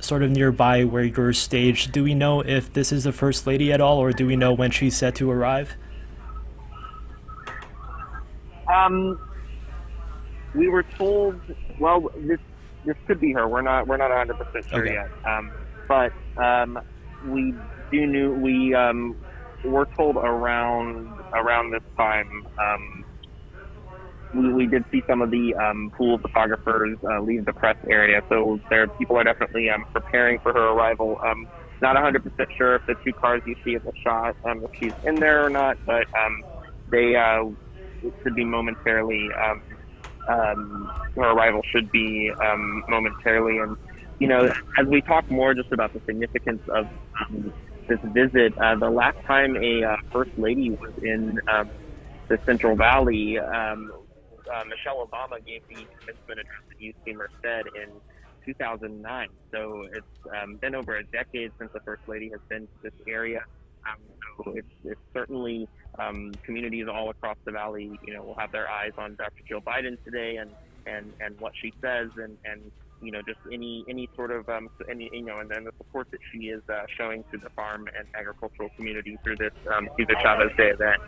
sort of nearby where you're staged. Do we know if this is the First Lady at all, or do we know when she's set to arrive? We were told, well, this could be her. We're not 100% sure Okay. yet. But we were told around this time. We did see some of the pool photographers leave the press area, so people are definitely preparing for her arrival. Not 100% sure if the two cars you see in the shot, if she's in there or not, but they should be momentarily. Her arrival should be momentarily, and as we talk more just about the significance of this visit, the last time a First Lady was in the Central Valley, Michelle Obama gave the commencement address that you see Merced in 2009. So it's been over a decade since the First Lady has been to this area. So it's certainly communities all across the valley, will have their eyes on Dr. Jill Biden today and what she says and just any sort of and then the support that she is showing to the farm and agricultural community through this Cesar Chavez Day event.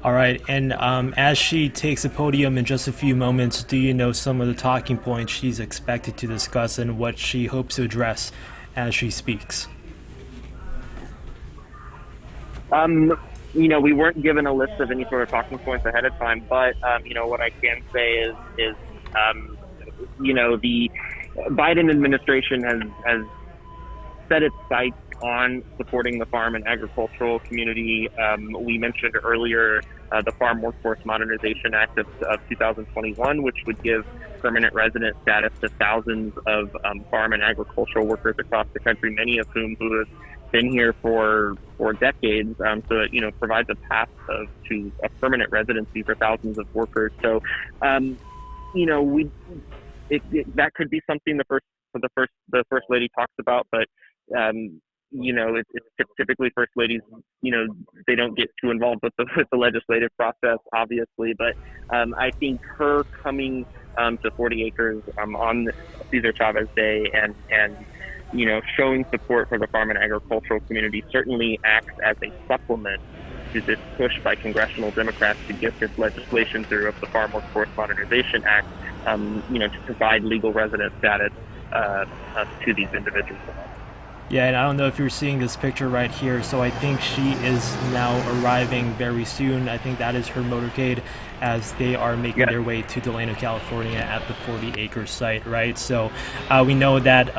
All right, and as she takes the podium in just a few moments, do you know some of the talking points she's expected to discuss and what she hopes to address as she speaks? We weren't given a list of any sort of talking points ahead of time, but what I can say is the Biden administration has set its sights on supporting the farm and agricultural community. We mentioned earlier the Farm Workforce Modernization Act of 2021, which would give permanent resident status to thousands of farm and agricultural workers across the country, many of whom who have been here for decades. So it provides a path to a permanent residency for thousands of workers. So that could be something the first lady talks about, but it's typically First Ladies, they don't get too involved with the legislative process, obviously, but I think her coming to 40 acres on this Cesar Chavez Day and showing support for the farm and agricultural community certainly acts as a supplement to this push by congressional Democrats to get this legislation through of the Farm Workforce Modernization Act, to provide legal resident status to these individuals. Yeah, and I don't know if you're seeing this picture right here, so I think she is now arriving very soon. I think that is her motorcade as they are making their way to Delano, California at the 40-acre site, right? So we know that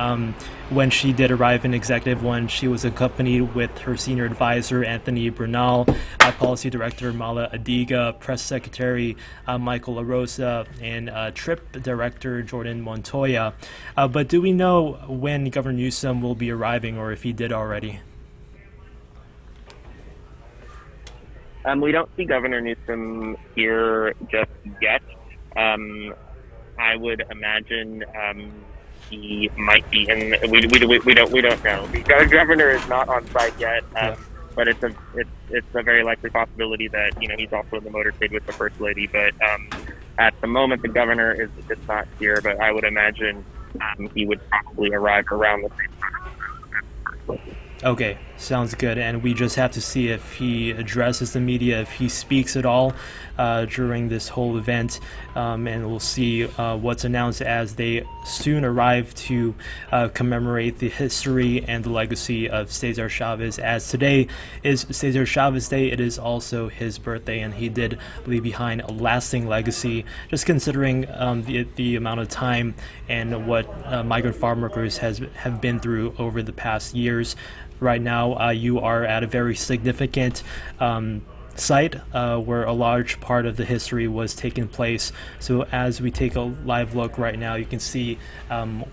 when she did arrive in Executive 1, she was accompanied with her senior advisor, Anthony Bernal, Policy Director, Mala Adiga, Press Secretary, Michael LaRosa, and Trip Director, Jordan Montoya. But do we know when Governor Newsom will be arriving, or if he did already? We don't see Governor Newsom here just yet. I would imagine he might be in. We don't know. The governor is not on site yet, but it's a very likely possibility that he's also in the motorcade with the First Lady. But at the moment, the governor is not here. But I would imagine he would probably arrive around the same time. Okay, Sounds good, and we just have to see if he addresses the media, if he speaks at all during this whole event, and we'll see what's announced as they soon arrive to commemorate the history and the legacy of Cesar Chavez. As today is Cesar Chavez Day, it is also his birthday, and he did leave behind a lasting legacy, just considering the amount of time and what migrant farm workers have been through over the past years. Right now, you are at a very significant site where a large part of the history was taking place. So as we take a live look right now, you can see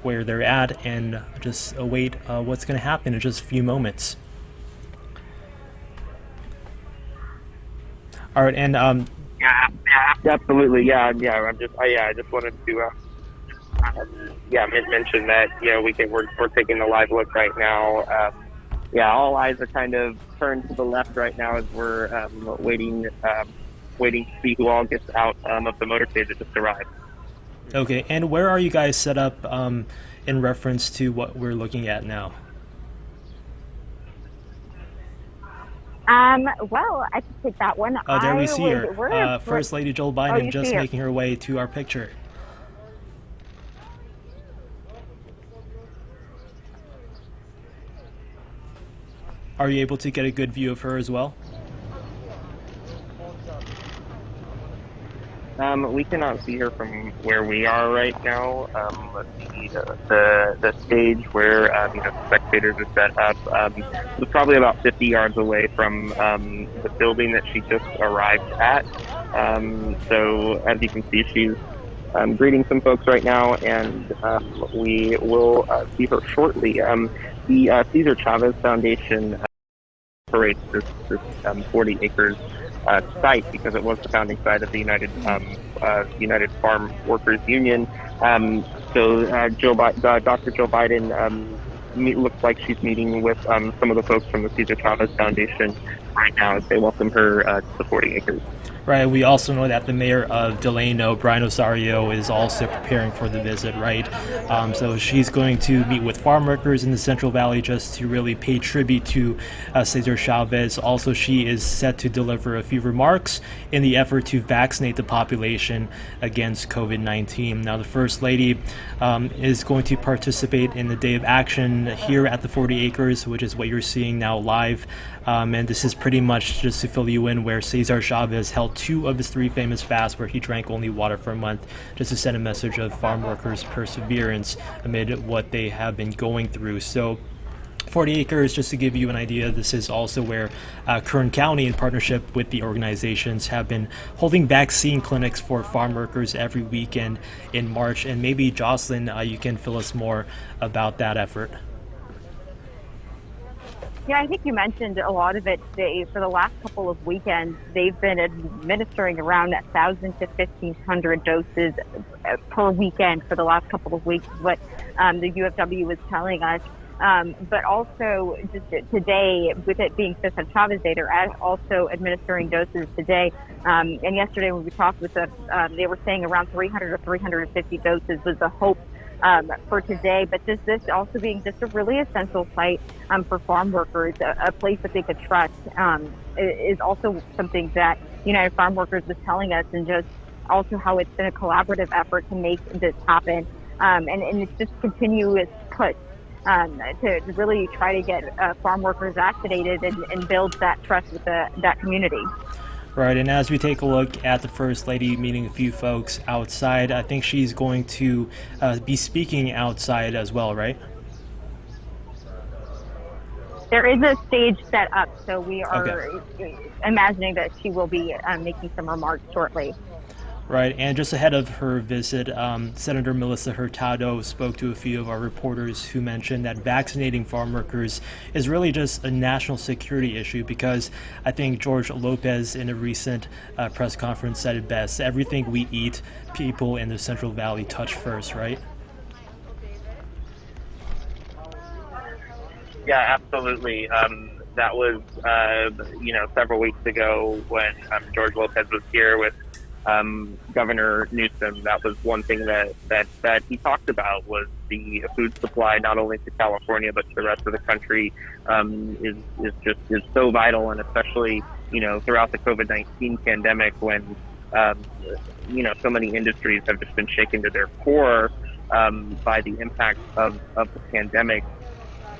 where they're at and just await what's going to happen in just a few moments. All right, and yeah, absolutely, yeah. I just wanted to mention that we're taking a live look right now. All eyes are kind of turned to the left right now as we're waiting to see who all gets out of the motorcade that just arrived. Okay, and where are you guys set up in reference to what we're looking at now? Well, I can take that one. Oh, there we see her. First Lady Jill Biden just making her way to our picture. Are you able to get a good view of her as well? We cannot see her from where we are right now. The stage where the spectators are set up was probably about 50 yards away from the building that she just arrived at. So as you can see, she's greeting some folks right now, and we will see her shortly. The Cesar Chavez Foundation operates this 40 acres site because it was the founding site of the United Farm Workers Union. So Dr. Jill Biden looks like she's meeting with some of the folks from the Cesar Chavez Foundation right now as they welcome her to the 40 acres. Right, we also know that the mayor of Delano, Brian Osorio, is also preparing for the visit, right? So she's going to meet with farm workers in the Central Valley just to really pay tribute to Cesar Chavez. Also, she is set to deliver a few remarks in the effort to vaccinate the population against COVID-19. Now, the First Lady is going to participate in the Day of Action here at the 40 Acres, which is what you're seeing now live. And this is pretty much just to fill you in where Cesar Chavez held 2 of his 3 famous fasts where he drank only water for a month, just to send a message of farm workers' perseverance amid what they have been going through. So 40 Acres, just to give you an idea, this is also where Kern County, in partnership with the organizations, have been holding vaccine clinics for farm workers every weekend in March. And maybe Jocelyn, you can fill us more about that effort. Yeah, I think you mentioned a lot of it. For the last couple of weekends, they've been administering around 1,000 to 1,500 doses per weekend for the last couple of weeks, what the UFW was telling us. But also, just today, with it being Cesar Chavez Day, they're also administering doses today. And yesterday, when we talked with them, they were saying around 300 or 350 doses was the hope for today. But this also being just a really essential site for farm workers, a place that they could trust, is also something that United Farm Workers was telling us, and just also how it's been a collaborative effort to make this happen. And it's just continuous push to really try to get farm workers vaccinated and build that trust with that community. Right, and as we take a look at the First Lady meeting a few folks outside, I think she's going to be speaking outside as well, right? There is a stage set up, so we are imagining that she will be making some remarks shortly. Right, and just ahead of her visit, Senator Melissa Hurtado spoke to a few of our reporters who mentioned that vaccinating farm workers is really just a national security issue, because I think George Lopez in a recent press conference said it best: everything we eat, people in the Central Valley touch first, right? Yeah, absolutely. That was, several weeks ago when George Lopez was here with Governor Newsom. That was one thing that he talked about was the food supply, not only to California but to the rest of the country, is so vital, and especially throughout the COVID-19 pandemic when so many industries have just been shaken to their core by the impact of the pandemic.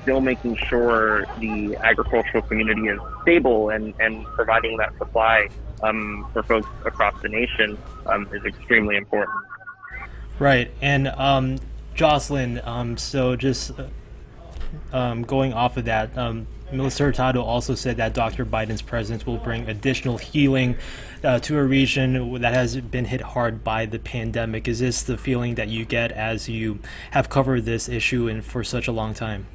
Still making sure the agricultural community is stable and providing that supply for folks across the nation is extremely important. Right. And Jocelyn, so just going off of that, Melissa Hurtado also said that Dr. Biden's presence will bring additional healing to a region that has been hit hard by the pandemic. Is this the feeling that you get as you have covered this issue for such a long time?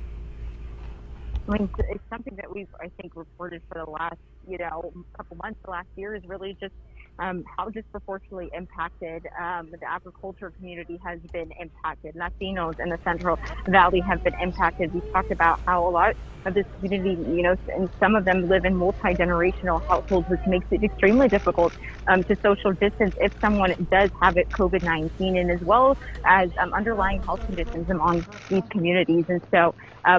I mean, it's something that we've, I think, reported for the last, couple months, the last year, is really just how disproportionately impacted the agriculture community has been impacted. Latinos in the Central Valley have been impacted. We talked about how a lot of this community, and some of them live in multi-generational households, which makes it extremely difficult to social distance if someone does have it, COVID-19, and as well as underlying health conditions among these communities. And so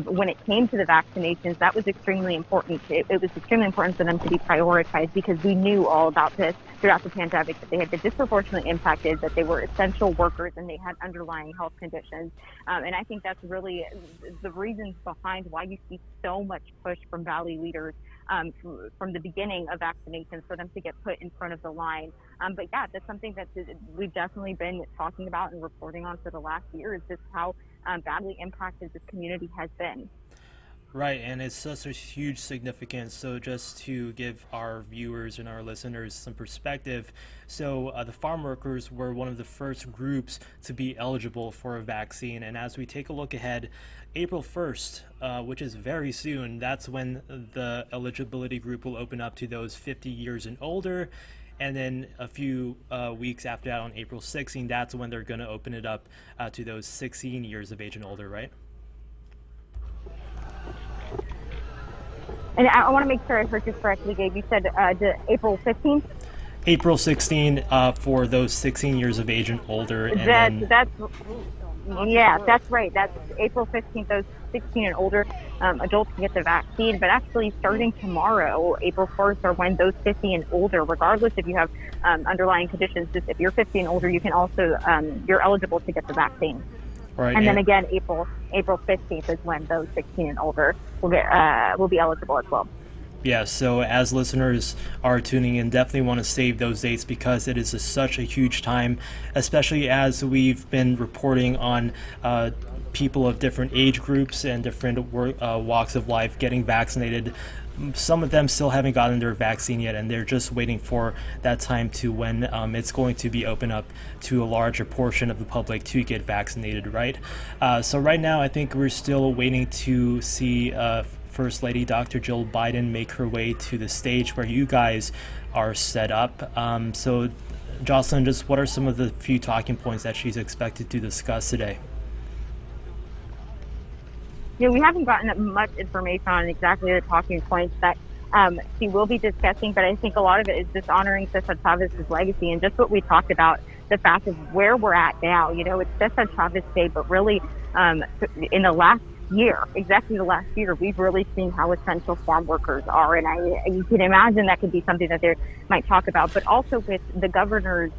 when it came to the vaccinations, that was extremely important. It was extremely important for them to be prioritized because we knew all about this throughout the pandemic, that they had been disproportionately impacted, that they were essential workers, and they had underlying health conditions. And I think that's really the reasons behind why you see so much push from Valley leaders from the beginning of vaccinations for them to get put in front of the line. But yeah, that's something that we've definitely been talking about and reporting on for the last year, is just how badly impacted this community has been. Right, and it's such a huge significance. So just to give our viewers and our listeners some perspective, so the farm workers were one of the first groups to be eligible for a vaccine. And as we take a look ahead, April 1st, which is very soon, that's when the eligibility group will open up to those 50 years and older. And then a few weeks after that, on April 16th, that's when they're going to open it up to those 16 years of age and older, right? And I want to make sure I heard you correctly, Gabe. You said April 15th? April 16 for those 16 years of age and older. And that's right. That's April 15th, those 16 and older adults can get the vaccine. But actually, starting tomorrow, April 1st, are when those 50 and older, regardless if you have underlying conditions, just if you're 50 and older, you can also, you're eligible to get the vaccine. Right, and then again, April 15th is when those 16 and older will be eligible as well. Yeah, so as listeners are tuning in, definitely want to save those dates because it is such a huge time, especially as we've been reporting on people of different age groups and different walks of life getting vaccinated. Some of them still haven't gotten their vaccine yet, and they're just waiting for that time to when it's going to be open up to a larger portion of the public to get vaccinated, right? So right now, I think we're still waiting to see First Lady Dr. Jill Biden make her way to the stage where you guys are set up. So Jocelyn, just what are some of the few talking points that she's expected to discuss today? We haven't gotten much information on exactly the talking points that she will be discussing, but I think a lot of it is just honoring Cesar Chavez's legacy and just what we talked about, the fact of where we're at now. It's Cesar Chavez Day, but really in the last year, exactly the last year, we've really seen how essential farm workers are. And you can imagine that could be something that they might talk about, but also with the governor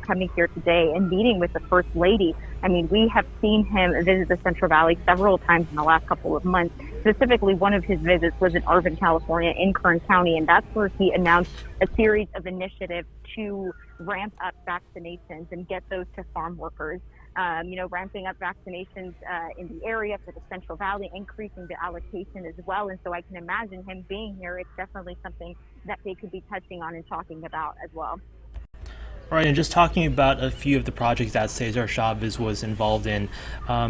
coming here today and meeting with the First Lady. I mean, we have seen him visit the Central Valley several times in the last couple of months. Specifically, one of his visits was in Irvine, California, in Kern County, and that's where he announced a series of initiatives to ramp up vaccinations and get those to farm workers. Ramping up vaccinations in the area for the Central Valley, increasing the allocation as well. And so I can imagine him being here. It's definitely something that they could be touching on and talking about as well. All right, and just talking about a few of the projects that Cesar Chavez was involved in,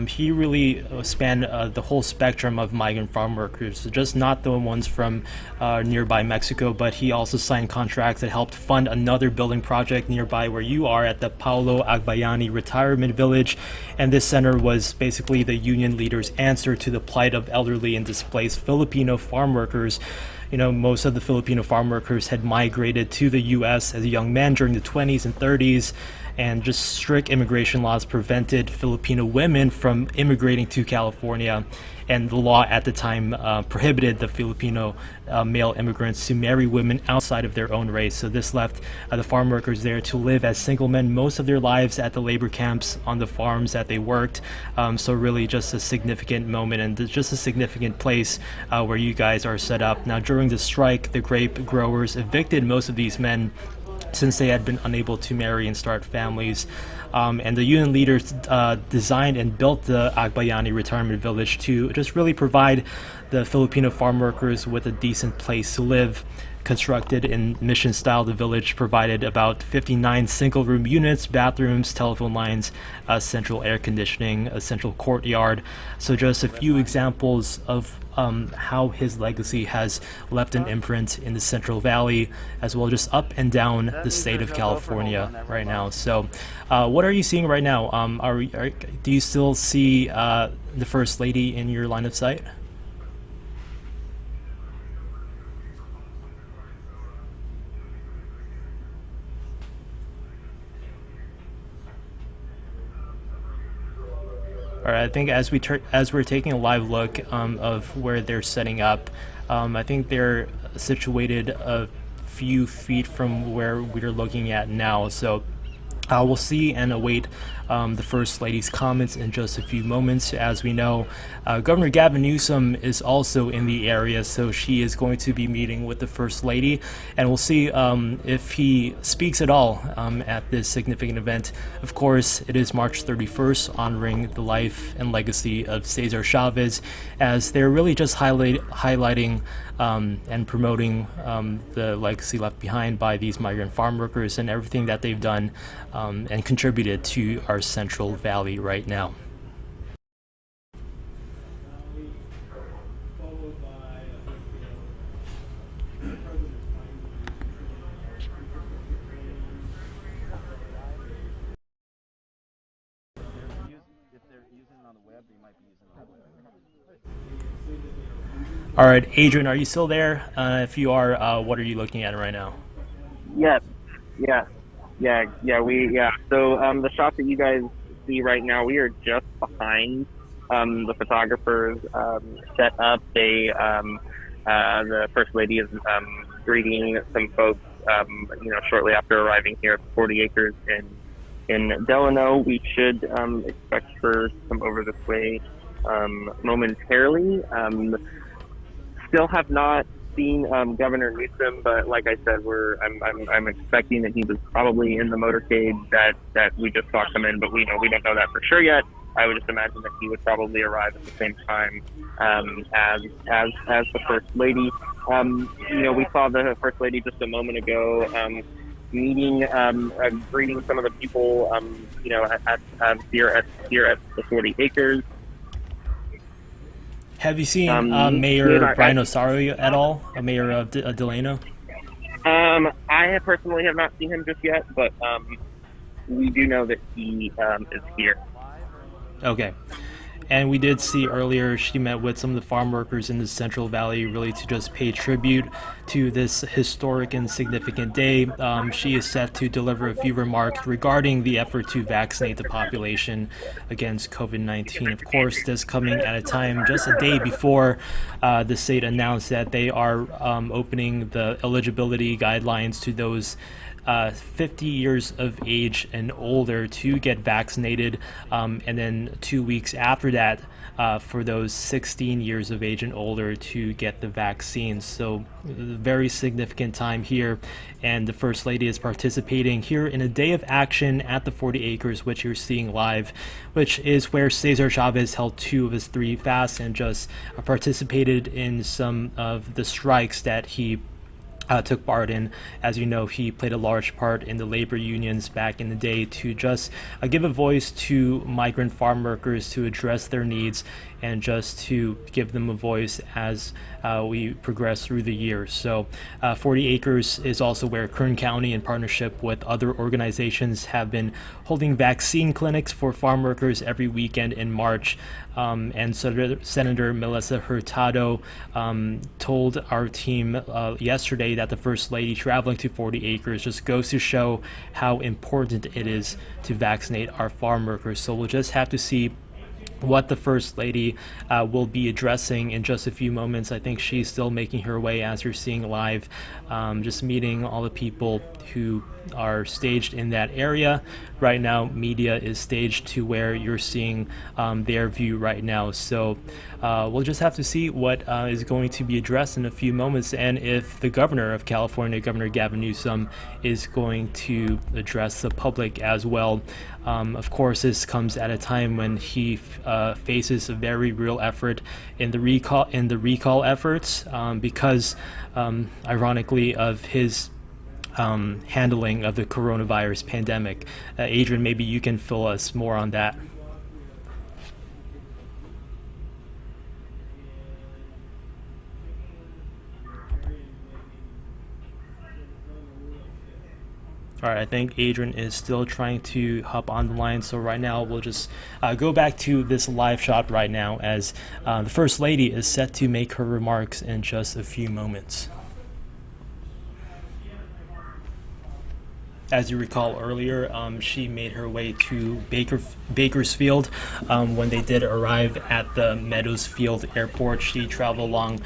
he really spanned the whole spectrum of migrant farm workers, just not the ones from nearby Mexico, but he also signed contracts that helped fund another building project nearby where you are at the Paulo Agbayani Retirement Village. And this center was basically the union leaders' answer to the plight of elderly and displaced Filipino farm workers. most of the Filipino farm workers had migrated to the U.S. as young men during the 20s and 30s, and just strict immigration laws prevented Filipino women from immigrating to California. And the law at the time prohibited the Filipino male immigrants to marry women outside of their own race. So this left the farm workers there to live as single men most of their lives at the labor camps on the farms that they worked. So really just a significant moment and just a significant place where you guys are set up. Now, during the strike, the grape growers evicted most of these men since they had been unable to marry and start families. And the union leaders designed and built the Agbayani retirement village to just really provide the Filipino farm workers with a decent place to live. Constructed in mission style, the village provided about 59 single-room units, bathrooms, telephone lines, central air conditioning, a central courtyard. So just a few examples of how his legacy has left an imprint in the Central Valley, as well just up and down the state of California right now. So what are you seeing right now? Do you still see the First Lady in your line of sight? All right, I think as we're taking a live look of where they're setting up, I think they're situated a few feet from where we're looking at now. So we'll see and await the First Lady's comments in just a few moments. As we know, Governor Gavin Newsom is also in the area, so she is going to be meeting with the First Lady, and we'll see if he speaks at all at this significant event. Of course, it is March 31st, honoring the life and legacy of Cesar Chavez, as they're really just highlighting and promoting the legacy left behind by these migrant farm workers and everything that they've done and contributed to our Central Valley right now. All right, Adrian, are you still there? If you are, what are you looking at right now? Yes. Yeah. So the shot that you guys see right now, we are just behind the photographers set up. The First Lady is greeting some folks, shortly after arriving here at 40 acres in Delano. We should expect her to come over this way momentarily. Still have not seen Governor Newsom, but like I said, I'm expecting that he was probably in the motorcade that we just saw come in, but we don't know that for sure yet. I would just imagine that he would probably arrive at the same time as the First Lady. We saw the First Lady just a moment ago meeting, greeting some of the people, here at the 40 acres. Have you seen Mayor Brian Osorio at all, Mayor of Delano? I personally have not seen him just yet, but we do know that he is here. Okay. And we did see earlier she met with some of the farm workers in the Central Valley, really to just pay tribute to this historic and significant day. She is set to deliver a few remarks regarding the effort to vaccinate the population against COVID-19. Of course, this coming at a time just a day before the state announced that they are opening the eligibility guidelines to those 50 years of age and older to get vaccinated, and then 2 weeks after that for those 16 years of age and older to get the vaccine. So very significant time here, and the First Lady is participating here in a day of action at the 40 acres, which you're seeing live, which is where Cesar Chavez held 2 of his 3 fasts and just participated in some of the strikes that he took part in. As you know, he played a large part in the labor unions back in the day to just give a voice to migrant farm workers to address their needs and just to give them a voice as we progress through the year. So 40 Acres is also where Kern County, in partnership with other organizations, have been holding vaccine clinics for farm workers every weekend in March. And Senator Melissa Hurtado told our team yesterday that the First Lady traveling to 40 Acres just goes to show how important it is to vaccinate our farm workers. So we'll just have to see what the First Lady will be addressing in just a few moments. I think she's still making her way, as you're seeing live, just meeting all the people who are staged in that area. Right now, media is staged to where you're seeing their view right now. So we'll just have to see what is going to be addressed in a few moments, and if the governor of California, Governor Gavin Newsom, is going to address the public as well. Of course, this comes at a time when he faces a very real effort in the recall efforts because, ironically, of his handling of the coronavirus pandemic. Adrian, maybe you can fill us more on that. All right, I think Adrian is still trying to hop on the line, so right now we'll just go back to this live shot right now as the First Lady is set to make her remarks in just a few moments. As you recall earlier, she made her way to Bakersfield. When they did arrive at the Meadowsfield Airport, she traveled along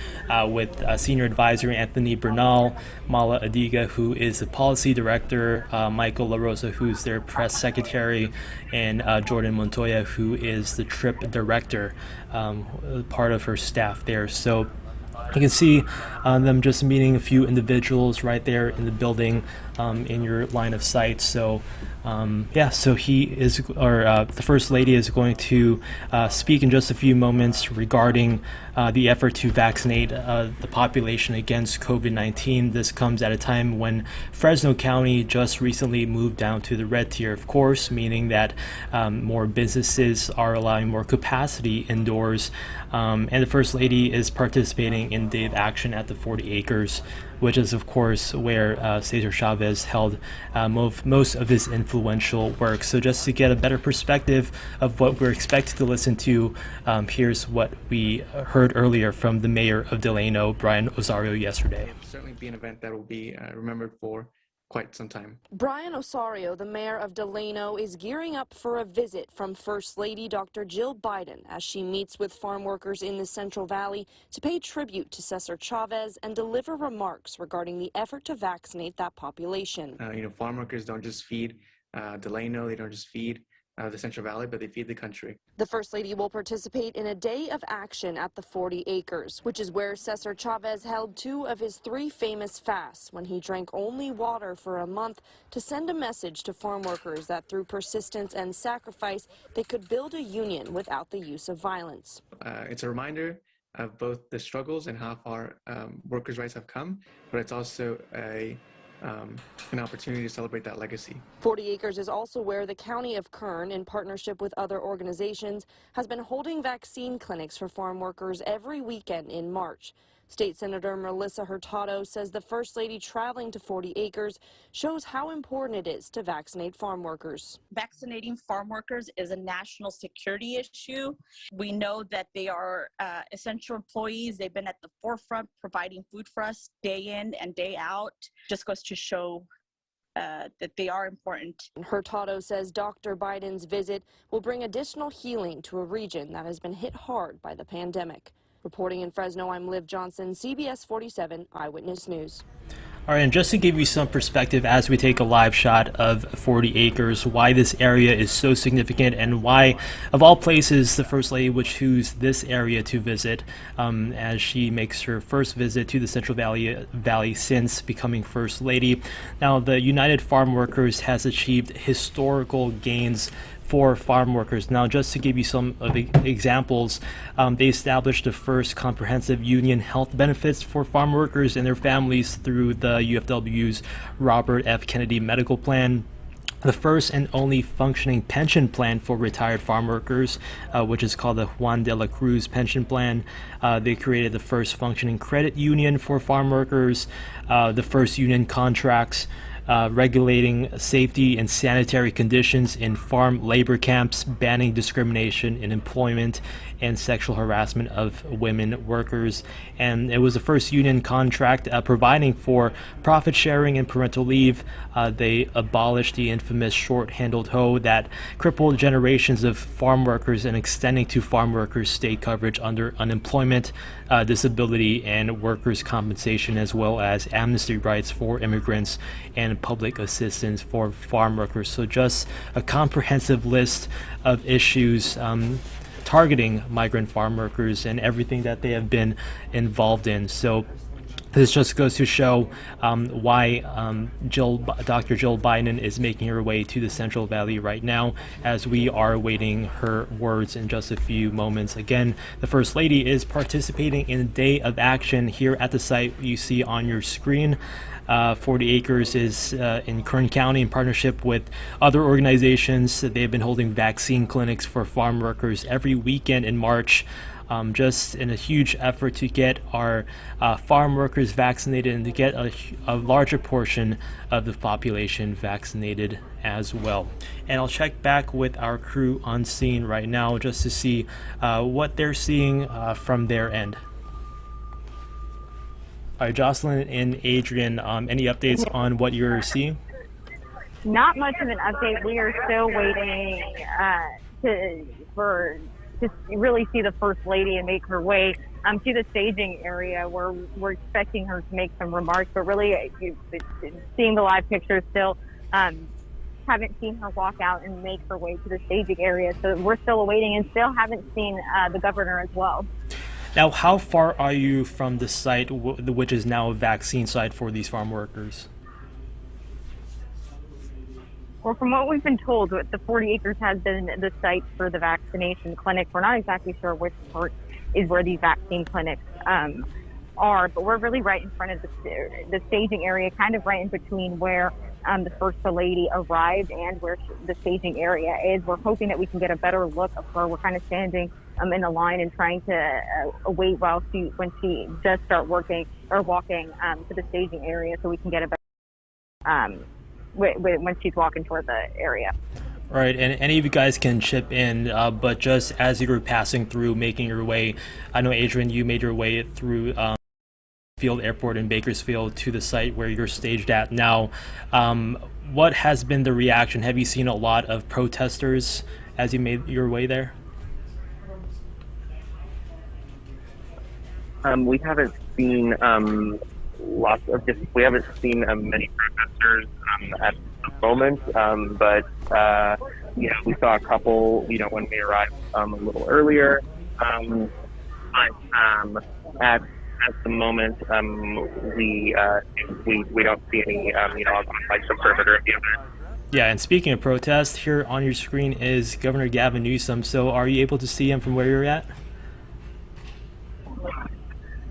with Senior Advisor Anthony Bernal, Mala Adiga, who is the Policy Director, Michael LaRosa, who's their Press Secretary, and Jordan Montoya, who is the Trip Director, part of her staff there. So you can see them just meeting a few individuals right there in the building in your line of sight. So so he is, or the First Lady is going to speak in just a few moments regarding the effort to vaccinate the population against COVID-19. This comes at a time when Fresno County just recently moved down to the red tier, of course, meaning that more businesses are allowing more capacity indoors. And the First Lady is participating in Day of Action at the 40 Acres, which is, of course, where Cesar Chavez held most of his influential work. So just to get a better perspective of what we're expected to listen to, here's what we heard earlier from the mayor of Delano, Brian Osorio, yesterday. Certainly be an event that will be remembered for quite some time. Brian Osorio, the mayor of Delano, is gearing up for a visit from First Lady Dr. Jill Biden as she meets with farm workers in the Central Valley to pay tribute to Cesar Chavez and deliver remarks regarding the effort to vaccinate that population. Farm workers don't just feed Delano, they don't just feed the Central Valley, but they feed the country. The First Lady will participate in a day of action at the 40 Acres, which is where Cesar Chavez held 2 of his 3 famous fasts when he drank only water for a month to send a message to farm workers that through persistence and sacrifice, they could build a union without the use of violence. It's a reminder of both the struggles and how far workers' rights have come, but it's also an opportunity to celebrate that legacy. 40 Acres is also where the County of Kern, in partnership with other organizations, has been holding vaccine clinics for farm workers every weekend in March. State Senator Melissa Hurtado says the First Lady traveling to 40 Acres shows how important it is to vaccinate farm workers. Vaccinating farm workers is a national security issue. We know that they are essential employees. They've been at the forefront providing food for us day in and day out. Just goes to show that they are important. Hurtado says Dr. Biden's visit will bring additional healing to a region that has been hit hard by the pandemic. Reporting in Fresno, I'm Liv Johnson, CBS 47 Eyewitness News. All right, and just to give you some perspective as we take a live shot of 40 Acres, why this area is so significant and why, of all places, the First Lady would choose this area to visit as she makes her first visit to the Central Valley since becoming First Lady. Now, the United Farm Workers has achieved historical gains for farm workers. Now, just to give you some of the examples, they established the first comprehensive union health benefits for farm workers and their families through the UFW's Robert F. Kennedy Medical Plan. the first and only functioning pension plan for retired farm workers, which is called the Juan de la Cruz Pension Plan. They created the first functioning credit union for farm workers, the first union contracts regulating safety and sanitary conditions in farm labor camps, banning discrimination in employment and sexual harassment of women workers. And it was the first union contract providing for profit sharing and parental leave. They abolished the infamous short-handled hoe that crippled generations of farm workers and extending to farm workers state coverage under unemployment, disability, and workers' compensation, as well as amnesty rights for immigrants and public assistance for farm workers. So just a comprehensive list of issues targeting migrant farm workers and everything that they have been involved in. So this just goes to show why Dr. Jill Biden is making her way to the Central Valley right now, as we are awaiting her words in just a few moments. Again, the First Lady is participating in a day of action here at the site you see on your screen. 40 Acres is in Kern County in partnership with other organizations. They've been holding vaccine clinics for farm workers every weekend in March, just in a huge effort to get our farm workers vaccinated and to get a larger portion of the population vaccinated as well. And I'll check back with our crew on scene right now just to see what they're seeing from their end. All right, Jocelyn and Adrian, any updates on what you're seeing? Not much of an update. We are still waiting to really see the First Lady and make her way to the staging area where we're expecting her to make some remarks. But really, seeing the live pictures still, haven't seen her walk out and make her way to the staging area. So we're still awaiting and still haven't seen the governor as well. Now, how far are you from the site, which is now a vaccine site for these farm workers? Well, from what we've been told, the 40 Acres has been the site for the vaccination clinic. We're not exactly sure which part is where these vaccine clinics are, but we're really right in front of the staging area, kind of right in between where the First Lady arrived and where the staging area is. We're hoping that we can get a better look of her. We're kind of standing in a line and trying to wait when she does start walking to the staging area, so we can get a better when she's walking toward the area. All right, and any of you guys can chip in, but just as you were passing through, making your way, I know, Adrian, you made your way through Field Airport in Bakersfield to the site where you're staged at now. What has been the reaction? Have you seen a lot of protesters as you made your way there? We haven't seen we haven't seen many protesters at the moment, but we saw a couple, when we arrived a little earlier. But at the moment, we don't see any, like some perimeter of the event. Yeah, and speaking of protest, here on your screen is Governor Gavin Newsom. So are you able to see him from where you're at?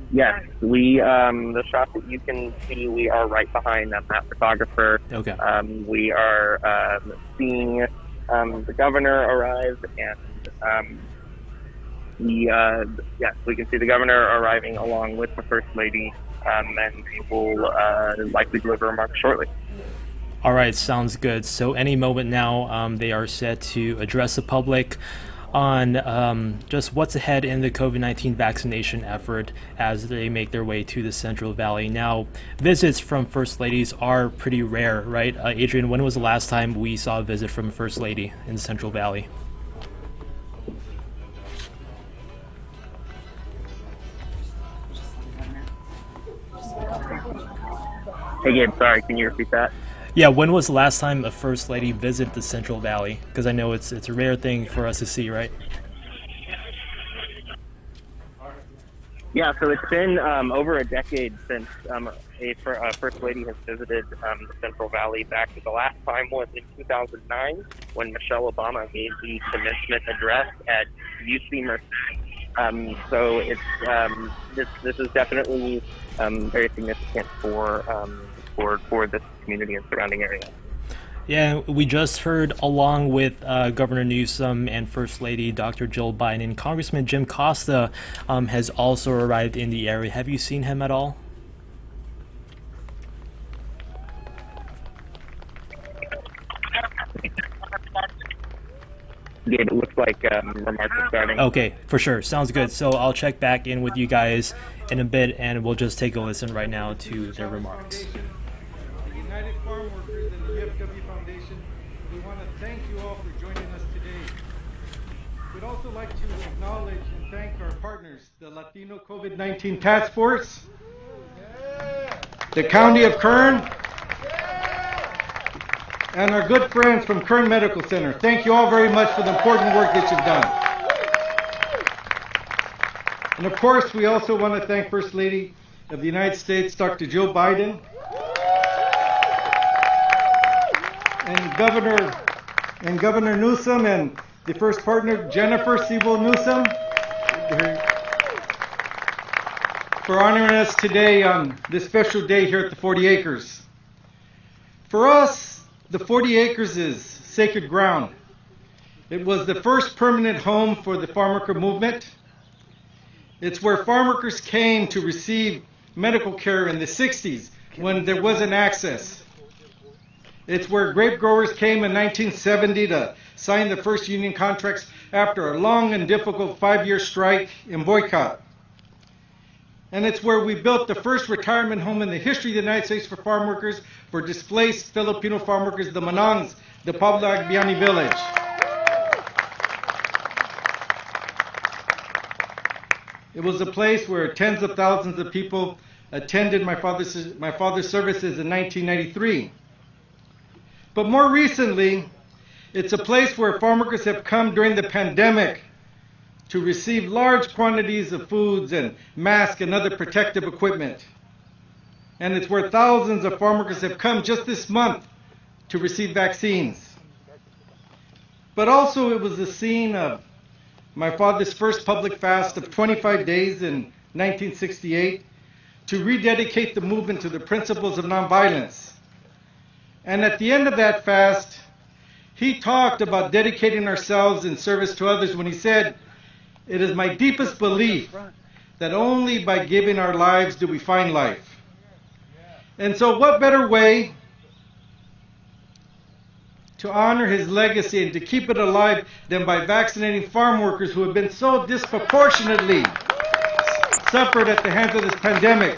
Yes, the shot that you can see, we are right behind that photographer. Okay. We are seeing the governor arrive, and we can see the governor arriving along with the First Lady, and he will likely deliver remarks shortly. All right, sounds good. So any moment now, they are set to address the public on just what's ahead in the COVID-19 vaccination effort as they make their way to the Central Valley. Now, visits from First Ladies are pretty rare, right? Adrian, when was the last time we saw a visit from a First Lady in the Central Valley? Hey, Gabe, sorry, can you repeat that? Yeah, when was the last time a First Lady visited the Central Valley? Because I know it's a rare thing for us to see, right? Yeah, so it's been over a decade since a First Lady has visited the Central Valley. Back to the last time was in 2009 when Michelle Obama gave the commencement address at UC Merced. So it's this is definitely very significant for this community and surrounding area. Yeah, we just heard, along with Governor Newsom and First Lady Dr. Jill Biden, Congressman Jim Costa has also arrived in the area. Have you seen him at all? It looks like remarks are starting. Okay, for sure. Sounds good. So I'll check back in with you guys in a bit, and we'll just take a listen right now to their remarks. The United Farm Workers and the UFW Foundation, we want to thank you all for joining us today. We'd also like to acknowledge and thank our partners, the Latino COVID-19 Task Force, the County of Kern, and our good friends from Kern Medical Center. Thank you all very much for the important work that you've done. And of course, we also want to thank First Lady of the United States, Dr. Jill Biden, and Governor Newsom, and the first partner, Jennifer Siebel Newsom, for honoring us today on this special day here at the 40 Acres. For us, the 40 Acres is sacred ground. It was the first permanent home for the farm worker movement. It's where farm workers came to receive medical care in the 60s when there wasn't access. It's where grape growers came in 1970 to sign the first union contracts after a long and difficult 5-year strike and boycott. And it's where we built the first retirement home in the history of the United States for farm workers, for displaced Filipino farm workers, the Manangs, the Pablo Agbiani village. It was a place where tens of thousands of people attended my father's services in 1993. But more recently, it's a place where farm workers have come during the pandemic to receive large quantities of foods and masks and other protective equipment. And it's where thousands of farm workers have come just this month to receive vaccines. But also it was the scene of my father's first public fast of 25 days in 1968 to rededicate the movement to the principles of nonviolence. And at the end of that fast, he talked about dedicating ourselves in service to others when he said, "It is my deepest belief that only by giving our lives do we find life." And so what better way to honor his legacy and to keep it alive than by vaccinating farm workers who have been so disproportionately suffered at the hands of this pandemic,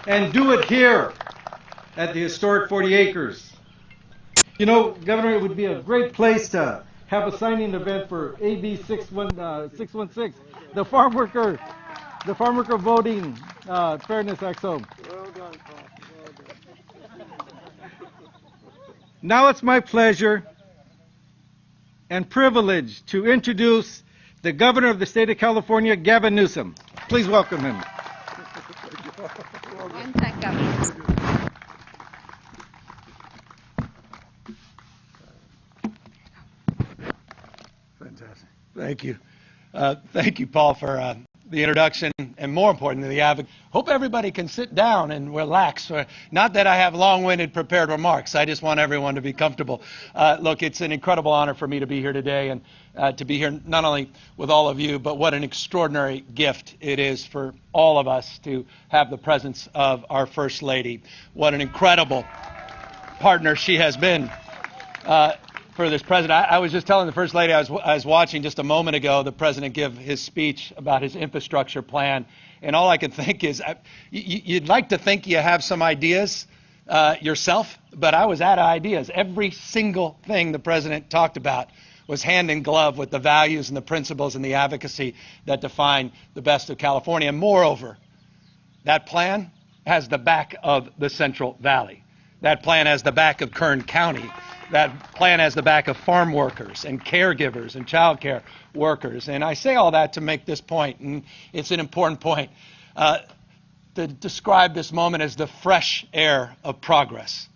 and do it here at the historic 40 Acres. You know, Governor, it would be a great place to have a signing event for AB 616, the farm worker voting fairness act. So, well done, Paul. Well done. Now it's my pleasure and privilege to introduce the Governor of the state of California, Gavin Newsom. Please welcome him. And thank Gavin. Fantastic. Thank you. Thank you, Paul, for the introduction, and more importantly, the advocate. Hope everybody can sit down and relax. Not that I have long-winded prepared remarks. I just want everyone to be comfortable. Look, it's an incredible honor for me to be here today, and to be here not only with all of you, but what an extraordinary gift it is for all of us to have the presence of our First Lady. What an incredible partner she has been for this president. I was just telling the First Lady, I was watching just a moment ago the president give his speech about his infrastructure plan, and all I could think is, you'd like to think you have some ideas yourself, but I was out of ideas. Every single thing the president talked about was hand in glove with the values and the principles and the advocacy that define the best of California. And moreover, that plan has the back of the Central Valley. That plan has the back of Kern County. That plan has the back of farm workers and caregivers and child care workers. And I say all that to make this point, and it's an important point, to describe this moment as the fresh air of progress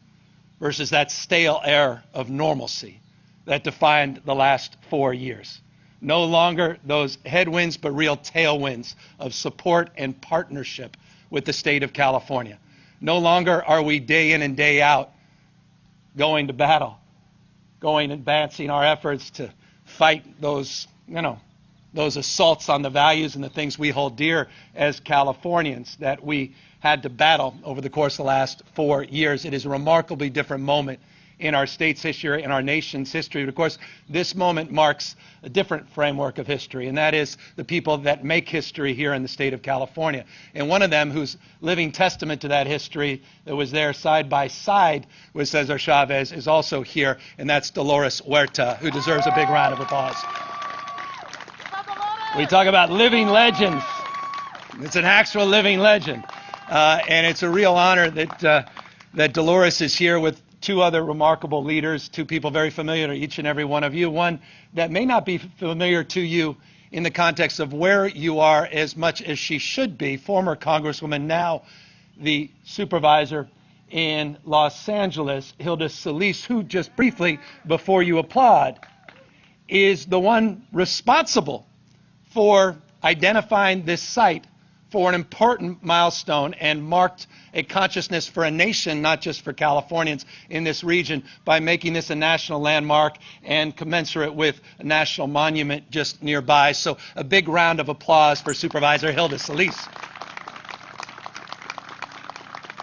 versus that stale air of normalcy that defined the last 4 years. No longer those headwinds, but real tailwinds of support and partnership with the state of California. No longer are we day in and day out going to battle advancing our efforts to fight those, those assaults on the values and the things we hold dear as Californians that we had to battle over the course of the last 4 years. It is a remarkably different moment in our state's history and our nation's history. But of course, this moment marks a different framework of history, and that is the people that make history here in the state of California. And one of them who's living testament to that history, that was there side by side with Cesar Chavez, is also here, and that's Dolores Huerta, who deserves a big round of applause. We talk about living legends. It's an actual living legend. And it's a real honor that Dolores is here with two other remarkable leaders, two people very familiar to each and every one of you. One that may not be familiar to you in the context of where you are as much as she should be, former Congresswoman, now the supervisor in Los Angeles, Hilda Solis, who just briefly, before you applaud, is the one responsible for identifying this site for an important milestone and marked a consciousness for a nation, not just for Californians in this region, by making this a national landmark and commensurate with a national monument just nearby. So a big round of applause for Supervisor Hilda Solis.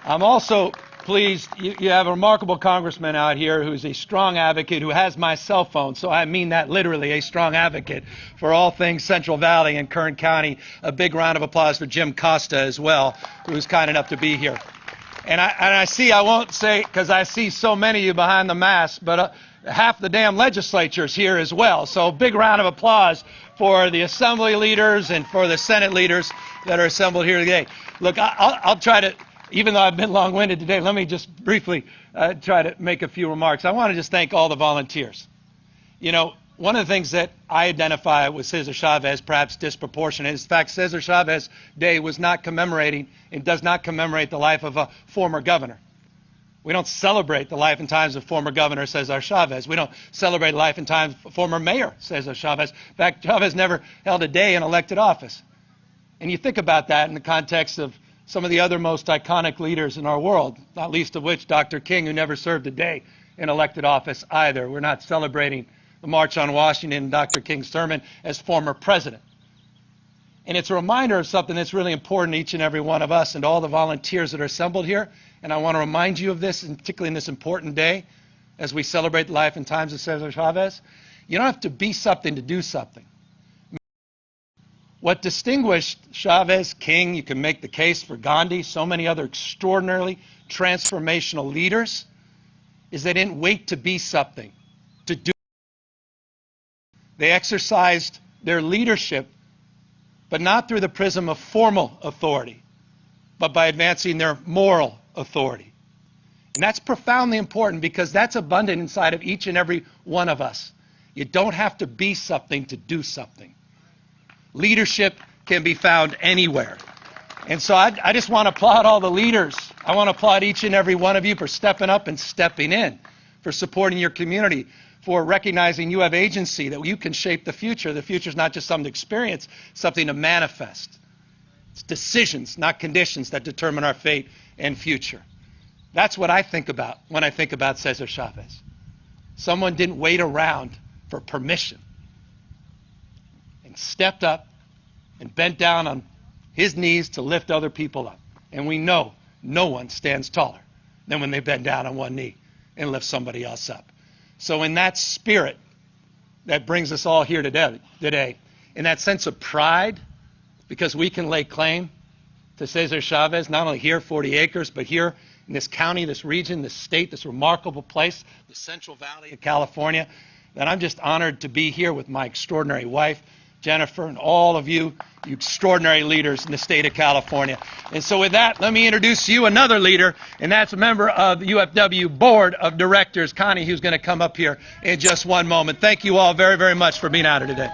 I'm also pleased you have a remarkable congressman out here who's a strong advocate, who has my cell phone, so I mean that literally, a strong advocate for all things Central Valley and Kern County. A big round of applause for Jim Costa as well, who's kind enough to be here. And I see, I won't say, because I see so many of you behind the mask, but half the damn legislature's here as well. So a big round of applause for the assembly leaders and for the Senate leaders that are assembled here today. Look, I'll try to, even though I've been long-winded today, let me just briefly try to make a few remarks. I want to just thank all the volunteers. You know, one of the things that I identify with Cesar Chavez, perhaps disproportionate, is the fact Cesar Chavez Day was not commemorating and does not commemorate the life of a former governor. We don't celebrate the life and times of former Governor Cesar Chavez. We don't celebrate the life and times of former Mayor Cesar Chavez. In fact, Chavez never held a day in elected office. And you think about that in the context of some of the other most iconic leaders in our world, not least of which Dr. King, who never served a day in elected office either. We're not celebrating the March on Washington and Dr. King's sermon as former president. And it's a reminder of something that's really important to each and every one of us and to all the volunteers that are assembled here. And I want to remind you of this, and particularly in this important day, as we celebrate the life and times of Cesar Chavez. You don't have to be something to do something. What distinguished Chavez, King, you can make the case for Gandhi, so many other extraordinarily transformational leaders, is they didn't wait to be something, to do. They exercised their leadership, but not through the prism of formal authority, but by advancing their moral authority. And that's profoundly important because that's abundant inside of each and every one of us. You don't have to be something to do something. Leadership can be found anywhere. And so I just want to applaud all the leaders. I want to applaud each and every one of you for stepping up and stepping in, for supporting your community, for recognizing you have agency, that you can shape the future. The future is not just something to experience, something to manifest. It's decisions, not conditions, that determine our fate and future. That's what I think about when I think about Cesar Chavez. Someone didn't wait around for permission, and stepped up and bent down on his knees to lift other people up. And we know no one stands taller than when they bend down on one knee and lift somebody else up. So in that spirit that brings us all here today, in that sense of pride, because we can lay claim to Cesar Chavez, not only here, 40 acres, but here in this county, this region, this state, this remarkable place, the Central Valley of California, that I'm just honored to be here with my extraordinary wife, Jennifer, and all of you, you extraordinary leaders in the state of California. And so with that, let me introduce you another leader, and that's a member of the UFW Board of Directors, Connie, who's going to come up here in just one moment. Thank you all very, very much for being out here today.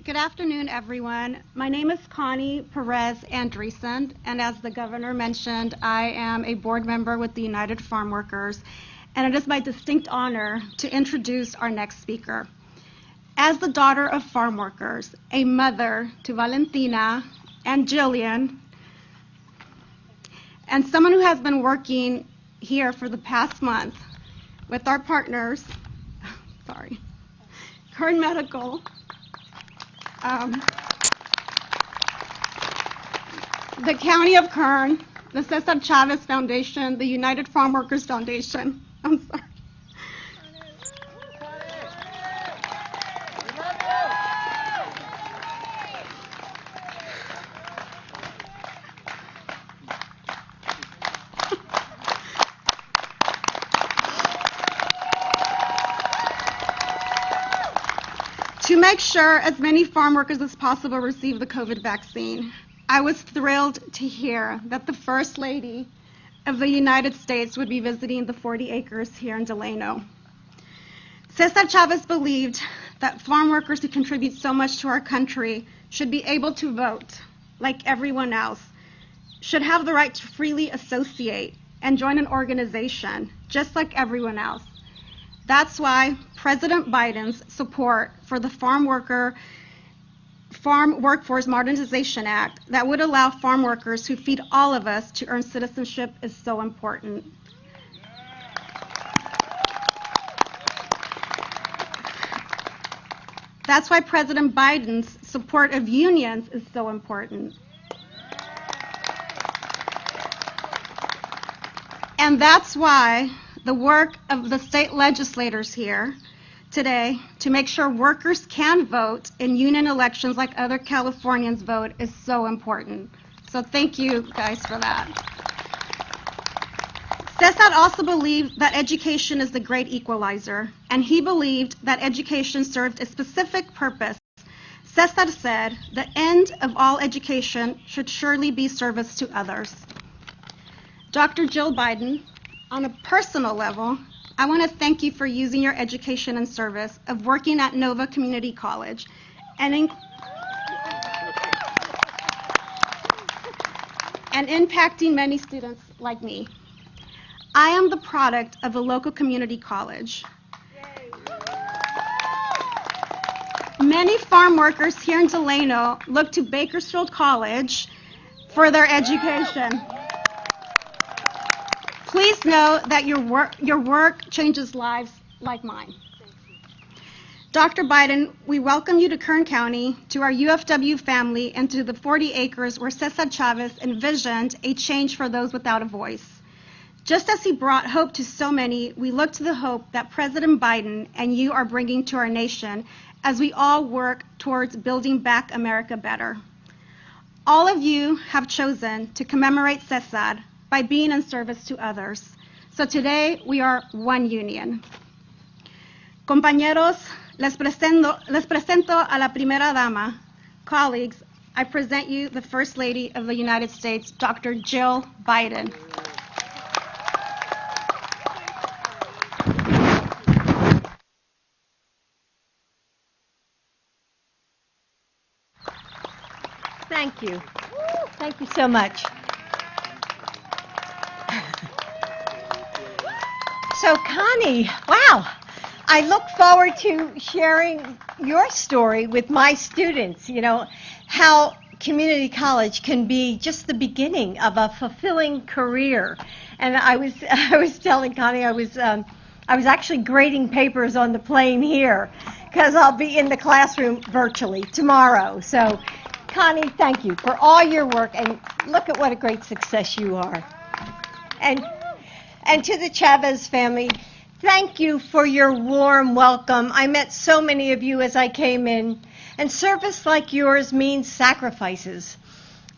Good afternoon, everyone. My name is Connie Perez Andreessen, and as the governor mentioned, I am a board member with the United Farm Workers, and it is my distinct honor to introduce our next speaker. As the daughter of farm workers, a mother to Valentina and Jillian, and someone who has been working here for the past month with our partners, Kern Medical, the County of Kern, the Cesar Chavez Foundation, the United Farm Workers Foundation. I'm sorry. To make sure as many farm workers as possible receive the COVID vaccine, I was thrilled to hear that the First Lady of the United States would be visiting the 40 acres here in Delano. Cesar Chavez believed that farm workers who contribute so much to our country should be able to vote like everyone else, should have the right to freely associate and join an organization just like everyone else. That's why President Biden's support for the Farm Workforce Modernization Act that would allow farm workers who feed all of us to earn citizenship is so important. That's why President Biden's support of unions is so important. And that's why the work of the state legislators here today to make sure workers can vote in union elections like other Californians vote is so important. So thank you guys for that. Cesar also believed that education is the great equalizer, and he believed that education served a specific purpose. Cesar said, the end of all education should surely be service to others. Dr. Jill Biden, on a personal level, I want to thank you for using your education and service of working at Nova Community College and impacting many students like me. I am the product of a local community college. Many farm workers here in Delano look to Bakersfield College for their education. Please know that your work changes lives like mine. Dr. Biden, we welcome you to Kern County, to our UFW family, and to the 40 acres where Cesar Chavez envisioned a change for those without a voice. Just as he brought hope to so many, we look to the hope that President Biden and you are bringing to our nation as we all work towards building back America better. All of you have chosen to commemorate Cesar by being in service to others. So today we are one union. Compañeros, les presento a la primera dama. Colleagues, I present you the First Lady of the United States, Dr. Jill Biden. Thank you. Thank you so much. So Connie, wow, I look forward to sharing your story with my students, you know, how community college can be just the beginning of a fulfilling career. And I was telling Connie I was actually grading papers on the plane here because I'll be in the classroom virtually tomorrow. So Connie, thank you for all your work, and look at what a great success you are. And to the Chavez family, thank you for your warm welcome. I met so many of you as I came in, and service like yours means sacrifices.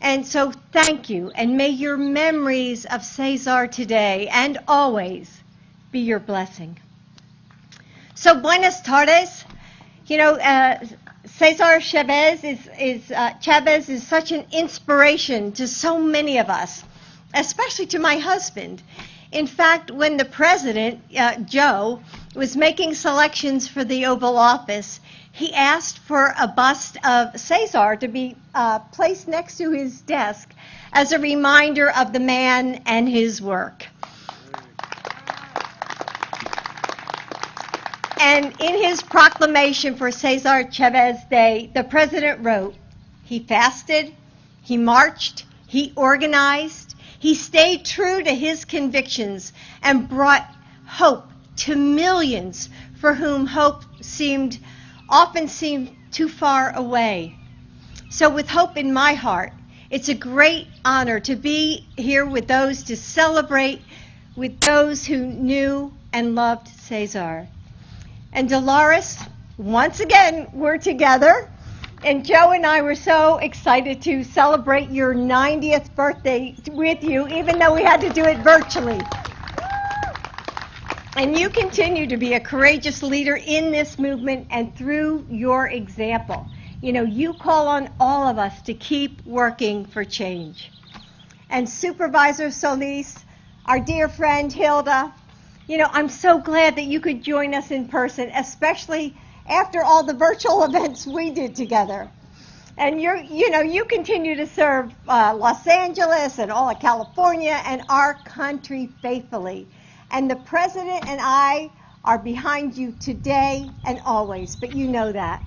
And so thank you, and may your memories of Cesar today and always be your blessing. So buenas tardes. You know, Cesar Chavez is such an inspiration to so many of us, especially to my husband. In fact, when the president, Joe, was making selections for the Oval Office, he asked for a bust of Cesar to be placed next to his desk as a reminder of the man and his work. And in his proclamation for Cesar Chavez Day, the president wrote, he fasted, he marched, he organized, he stayed true to his convictions and brought hope to millions for whom hope often seemed too far away. So with hope in my heart, it's a great honor to be here with those to celebrate with those who knew and loved Cesar. And Dolores, once again, we're together. And Joe and I were so excited to celebrate your 90th birthday with you, even though we had to do it virtually. And you continue to be a courageous leader in this movement and through your example. You know, you call on all of us to keep working for change. And Supervisor Solis, our dear friend Hilda, you know, I'm so glad that you could join us in person, especially after all the virtual events we did together. And you continue to serve Los Angeles and all of California and our country faithfully. And the president and I are behind you today and always, but you know that.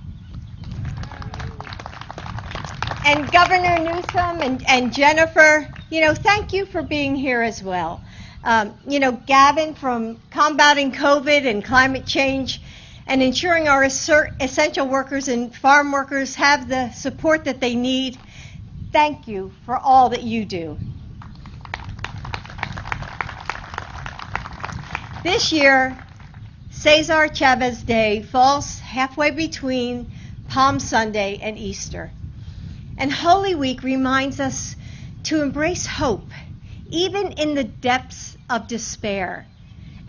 And Governor Newsom and Jennifer, you know, thank you for being here as well. You know, Gavin, from combating COVID and climate change and ensuring our essential workers and farm workers have the support that they need, thank you for all that you do. This year, Cesar Chavez Day falls halfway between Palm Sunday and Easter. And Holy Week reminds us to embrace hope, even in the depths of despair,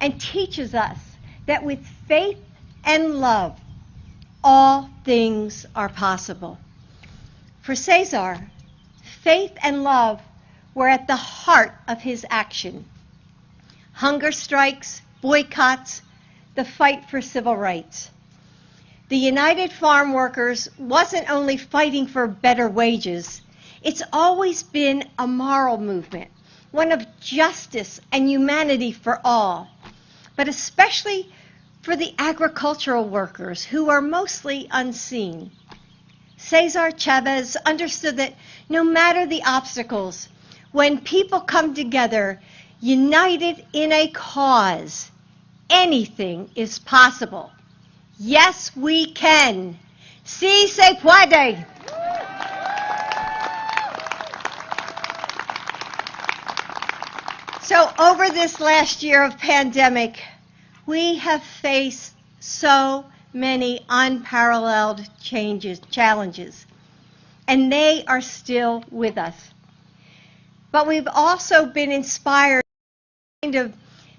and teaches us that with faith and love, all things are possible. For Cesar, faith and love were at the heart of his action. Hunger strikes, boycotts, the fight for civil rights. The United Farm Workers wasn't only fighting for better wages, it's always been a moral movement, one of justice and humanity for all, but especially for the agricultural workers who are mostly unseen. Cesar Chavez understood that no matter the obstacles, when people come together, united in a cause, anything is possible. Yes, we can. Sí se puede. So over this last year of pandemic, we have faced so many unparalleled challenges, and they are still with us. But we've also been inspired by the kind of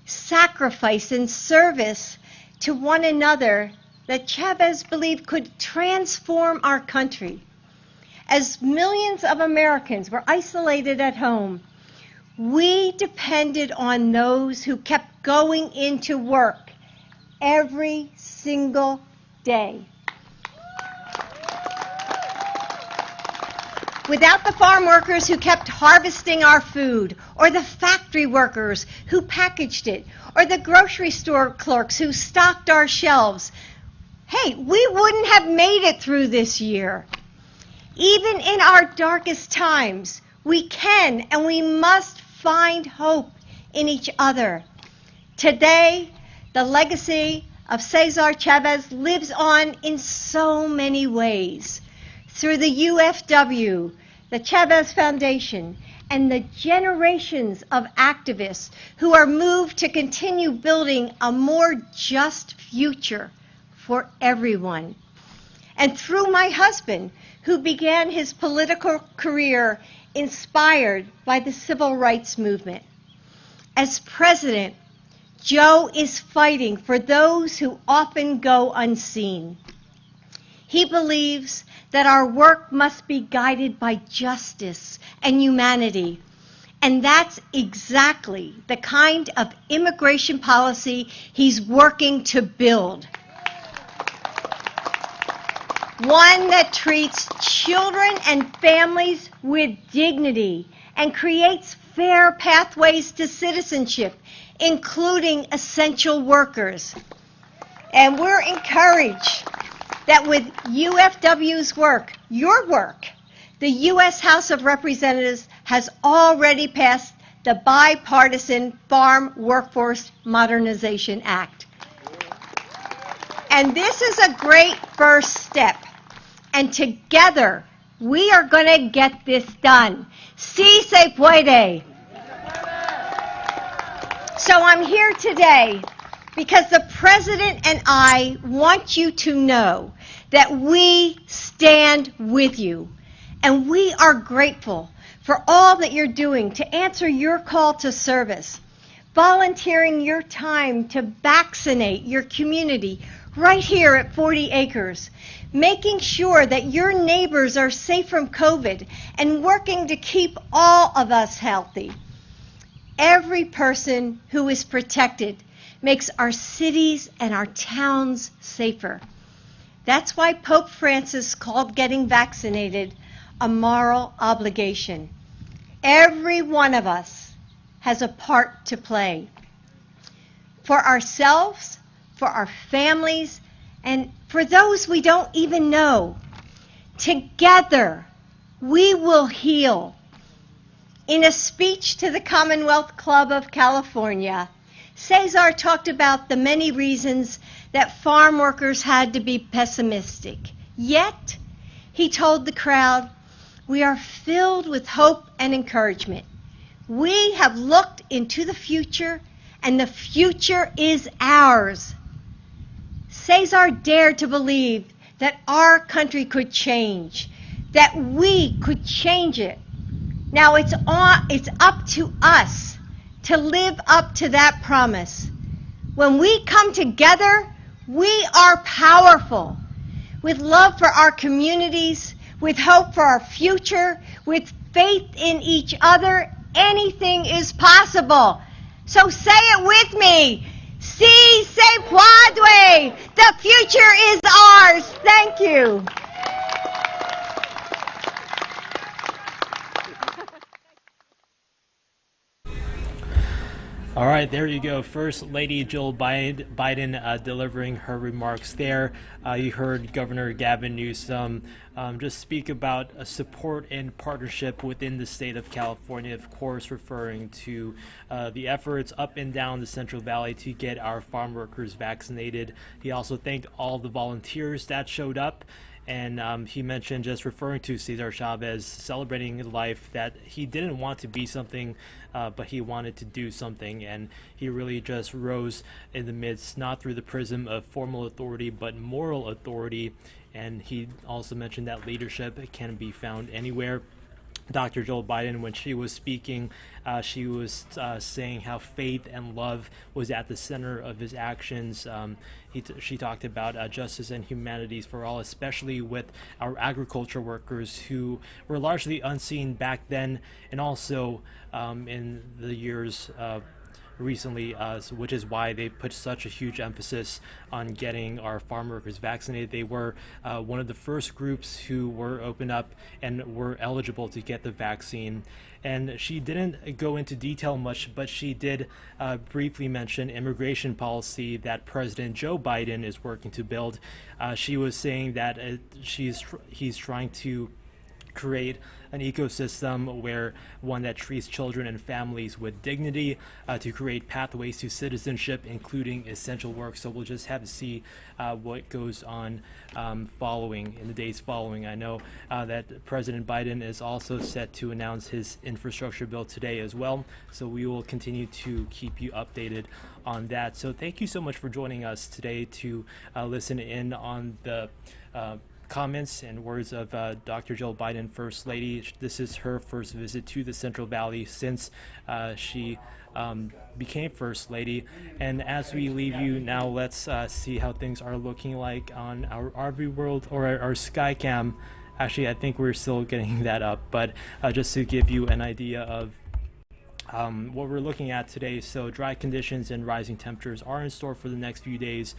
sacrifice and service to one another that Chavez believed could transform our country. As millions of Americans were isolated at home, we depended on those who kept going into work every single day. Without the farm workers who kept harvesting our food, or the factory workers who packaged it, or the grocery store clerks who stocked our shelves, hey, we wouldn't have made it through this year. Even in our darkest times, we can and we must find hope in each other. Today, the legacy of Cesar Chavez lives on in so many ways. Through the UFW, the Chavez Foundation, and the generations of activists who are moved to continue building a more just future for everyone. And through my husband, who began his political career inspired by the civil rights movement. As president, Joe is fighting for those who often go unseen. He believes that our work must be guided by justice and humanity. And that's exactly the kind of immigration policy he's working to build. One that treats children and families with dignity and creates fair pathways to citizenship, including essential workers. And we're encouraged that with UFW's work, your work, the U.S. House of Representatives has already passed the Bipartisan Farm Workforce Modernization Act. And this is a great first step. And together, we are going to get this done. Sí se puede. So I'm here today because the President and I want you to know that we stand with you. And we are grateful for all that you're doing to answer your call to service, volunteering your time to vaccinate your community right here at 40 Acres, making sure that your neighbors are safe from COVID, and working to keep all of us healthy. Every person who is protected makes our cities and our towns safer. That's why Pope Francis called getting vaccinated a moral obligation. Every one of us has a part to play. For ourselves, for our families, and for those we don't even know. Together, we will heal. In a speech to the Commonwealth Club of California, Cesar talked about the many reasons that farm workers had to be pessimistic. Yet, he told the crowd, "We are filled with hope and encouragement. We have looked into the future, and the future is ours." Cesar dared to believe that our country could change, that we could change it. Now it's up to us to live up to that promise. When we come together, we are powerful. With love for our communities, with hope for our future, with faith in each other, anything is possible. So say it with me. Sí se puede. The future is ours. Thank you. All right, there you go. First Lady Jill Biden delivering her remarks there. You heard Governor Gavin Newsom just speak about a support and partnership within the state of California, of course, referring to the efforts up and down the Central Valley to get our farm workers vaccinated. He also thanked all the volunteers that showed up. And he mentioned, just referring to Cesar Chavez, celebrating life, that he didn't want to be something, but he wanted to do something. And he really just rose in the midst, not through the prism of formal authority, but moral authority. And he also mentioned that leadership can be found anywhere. Dr. Jill Biden, when she was speaking, she was saying how faith and love was at the center of his actions. She talked about justice and humanities for all, especially with our agriculture workers who were largely unseen back then, and also in the years recently, which is why they put such a huge emphasis on getting our farm workers vaccinated. They were one of the first groups who were opened up and were eligible to get the vaccine. And she didn't go into detail much, but she did briefly mention immigration policy that President Joe Biden is working to build. She was saying that he's trying to create an ecosystem where one that treats children and families with dignity, to create pathways to citizenship, including essential work. So we'll just have to see what goes on following in the days following. I know that President Biden is also set to announce his infrastructure bill today as well. So we will continue to keep you updated on that. So thank you so much for joining us today to listen in on the comments and words of Dr. Jill Biden, First Lady. This is her first visit to the Central Valley since she became First Lady. And as we leave you now, let's see how things are looking like on our RV World, or our Skycam. Actually, I think we're still getting that up, but just to give you an idea of what we're looking at today. So dry conditions and rising temperatures are in store for the next few days,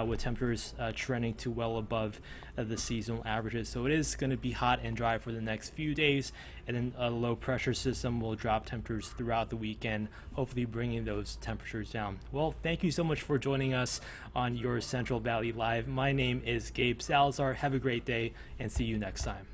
with temperatures trending to well above the seasonal averages. So it is going to be hot and dry for the next few days, and then a low pressure system will drop temperatures throughout the weekend, hopefully bringing those temperatures down. Well, thank you so much for joining us on your Central Valley Live. My name is Gabe Salazar. Have a great day and see you next time.